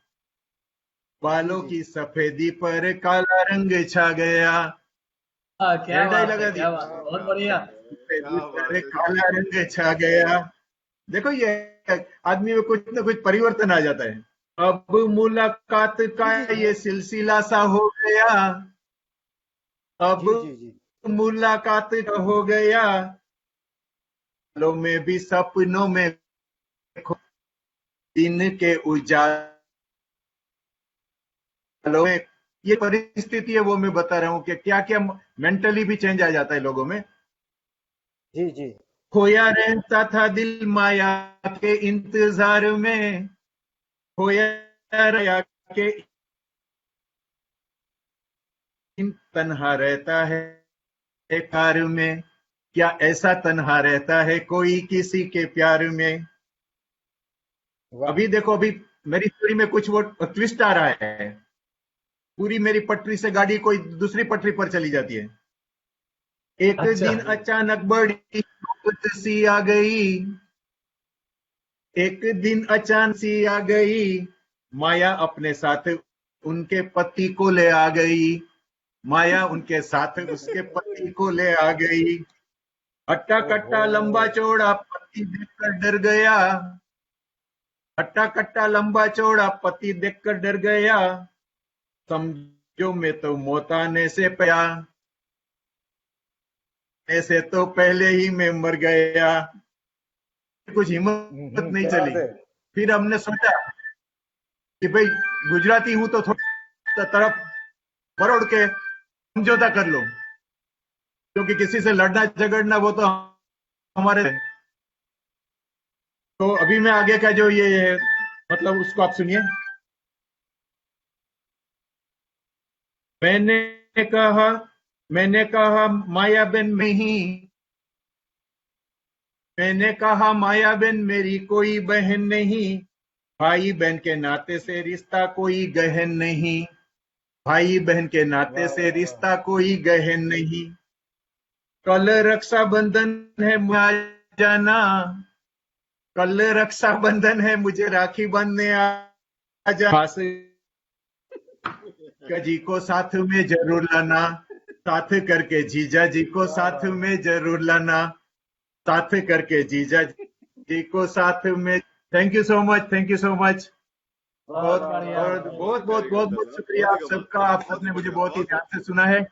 C: बालों
E: जी।
C: की सफेदी पर काला रंग छा गया।
D: हाँ, क्या
C: हेड
D: बात है,
C: लगा
D: क्या
C: दिया,
D: बात है, बहुत बढ़िया।
C: सफेदी
F: क्या
C: पर
F: बात है।
C: काला रंग छा गया। देखो ये आदमी में कुछ ना कुछ परिवर्तन आ जाता है। अब मुलाकात का
E: जी।
C: ये सिलसिला सा हो गया, अब
E: जी।
C: मुलाकात का हो गया, लो में भी सपनों में खो, दिन के उजालों में, ये परिस्थिति है वो मैं बता रहा हूँ कि क्या क्या मेंटली भी चेंज आ जाता है लोगों में।
E: जी।
C: खोया रहता था दिल माया के इंतजार में, खोया रहा के तन्हा रहता है कार में, क्या ऐसा तन्हा रहता है कोई किसी के प्यार में।
E: वाह।
C: अभी देखो, अभी मेरी स्टोरी में कुछ वो ट्विस्ट आ रहा है, पूरी मेरी पटरी से गाड़ी कोई दूसरी पटरी पर चली जाती है। एक
D: अच्छा,
C: दिन अचानक बड़ी आफत सी आ गई, एक दिन अचानक सी आ गई, माया अपने साथ उनके पति को ले आ गई, माया उनके साथ उसके पति को ले आ गई। हट्टा कट्टा लंबा चौड़ा पति देखकर डर गया, हट्टा कट्टा लंबा चौड़ा पति देखकर डर गया, समझो मैं तो मौत आने से पया, ऐसे तो पहले ही मैं मर गया। कुछ हिम्मत नहीं
E: क्या
C: चली।
E: बात है।
C: फिर हमने सोचा कि भाई गुजराती हूं तो थोड़ा तरफ बरोड़ के समझौता कर लो, क्योंकि किसी से लड़ना झगड़ना वो तो हमारे। तो अभी मैं आगे का जो ये मतलब उसको आप सुनिए। मैंने कहा माया बहन में ही, मैंने कहा माया बहन मेरी कोई बहन नहीं, भाई बहन के नाते से रिश्ता कोई गहन नहीं, भाई बहन के नाते से रिश्ता कोई गहन नहीं। कल रक्षाबंधन है, आ जाना, कल रक्षाबंधन है, मुझे राखी बांधने आजा, जी को साथ में जरूर लाना, साथ करके जीजा जी को साथ में जरूर लाना, साथ करके जीजा जी को साथ में। Thank you so much, thank you so much. और बहुत शुक्रिया आप सबका। आप सबने मुझे बहुत ही ध्यान से सुना है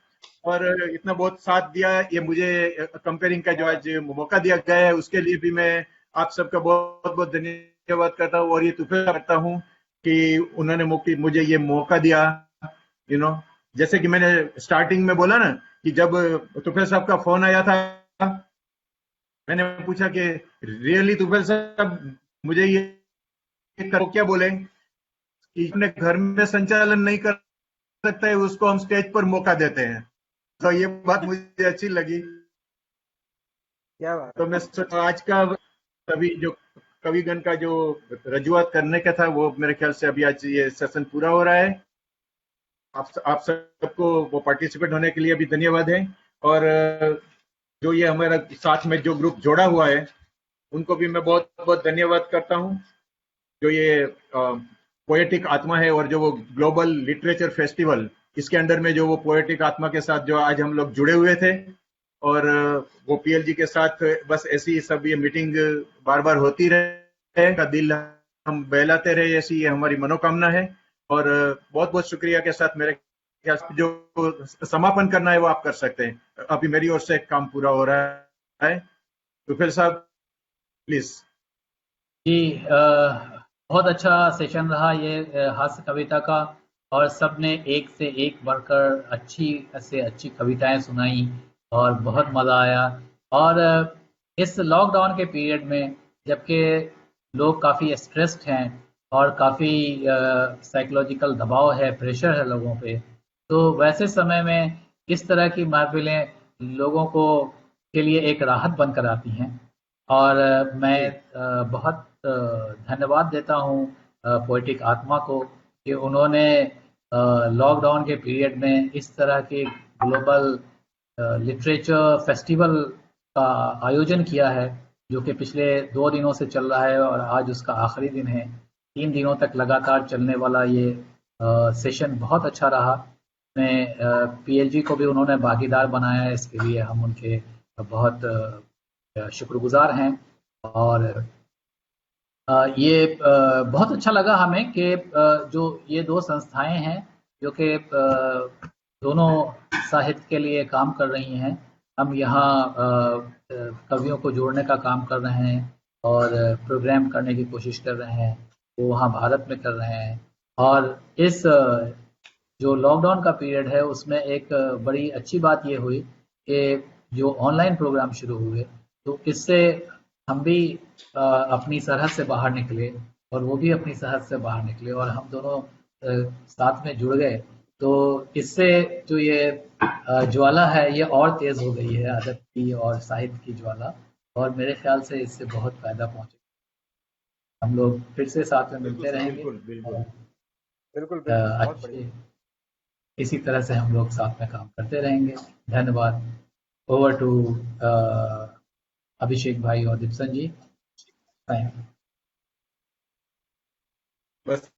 C: और इतना बहुत साथ दिया। ये मुझे कंपेयरिंग का जो आज मौका दिया गया है उसके लिए भी मैं आप सबका बहुत बहुत धन्यवाद करता हूँ। और ये तुफे करता हूँ कि उन्होंने मुझे ये मौका दिया। जैसे कि मैंने स्टार्टिंग में बोला ना कि जब तुफेल साहब का फोन आया था, मैंने पूछा कि रियली तुफेल साहब मुझे ये करो, क्या बोले कि अपने घर में संचालन नहीं कर सकता है, उसको हम स्टेज पर मौका देते हैं। तो ये बात मुझे अच्छी लगी।
E: क्या बात।
C: तो मैं सोचा आज का कविगण का जो रजुआत करने का था वो मेरे ख्याल से अभी आज ये सेशन पूरा हो रहा है। आप सबको वो पार्टिसिपेट होने के लिए भी धन्यवाद है। और जो ये हमारा साथ में जो ग्रुप जोड़ा हुआ है उनको भी मैं बहुत बहुत धन्यवाद करता हूँ। जो ये पोएटिक आत्मा है और जो वो ग्लोबल लिटरेचर फेस्टिवल, इसके अंडर में जो वो पोएटिक आत्मा के साथ जो आज हम लोग जुड़े हुए थे, और वो पीएलजी के साथ बस ऐसी सब ये मीटिंग बार बार होती रहे, का दिल हम बहलाते रहे, ऐसी ये हमारी मनोकामना है। और बहुत बहुत शुक्रिया के साथ मेरे ख्याल से जो समापन करना है वो आप कर सकते हैं। अभी मेरी ओर से काम पूरा हो रहा है। तो फिर साहब प्लीज।
D: जी, बहुत अच्छा सेशन रहा ये हास्य कविता का, और सबने एक से एक बढ़कर अच्छी से अच्छी कविताएं सुनाई और बहुत मज़ा आया। और इस लॉकडाउन के पीरियड में जबकि लोग काफ़ी स्ट्रेस्ड हैं और काफ़ी साइकोलॉजिकल दबाव है, प्रेशर है लोगों पे, तो वैसे समय में इस तरह की महफिलें लोगों को के लिए एक राहत बनकर आती हैं। और मैं बहुत धन्यवाद देता हूँ पोएटिक आत्मा को कि उन्होंने लॉकडाउन के पीरियड में इस तरह के ग्लोबल लिटरेचर फेस्टिवल का आयोजन किया है, जो कि पिछले 2 दिनों से चल रहा है और आज उसका आखिरी दिन है। 3 दिनों तक लगातार चलने वाला ये सेशन बहुत अच्छा रहा। मैं पीएलजी को भी उन्होंने भागीदार बनाया है, इसके लिए हम उनके बहुत शुक्रगुजार हैं। और ये बहुत अच्छा लगा हमें कि जो ये 2 संस्थाएं हैं जो कि दोनों साहित्य के लिए काम कर रही हैं, हम यहाँ कवियों को जोड़ने का काम कर रहे हैं और प्रोग्राम करने की कोशिश कर रहे हैं, वो वहाँ भारत में कर रहे हैं। और इस जो लॉकडाउन का पीरियड है उसमें एक बड़ी अच्छी बात ये हुई कि जो ऑनलाइन प्रोग्राम शुरू हुए, तो इससे हम भी अपनी सरहद से बाहर निकले और वो भी अपनी सरहद से बाहर निकले और हम दोनों साथ में जुड़ गए। तो इससे जो ये ज्वाला है ये और तेज हो गई है, अदब की और साहित्य की ज्वाला, और मेरे ख्याल से इससे बहुत फायदा पहुंचे। हम लोग फिर से साथ में मिलते रहेंगे।
E: बिल्कुल
D: अच्छे इसी तरह से हम लोग साथ में काम करते रहेंगे। धन्यवाद। ओवर टू अभिषेक भाई और दीपसन जी। Thank you.
C: बस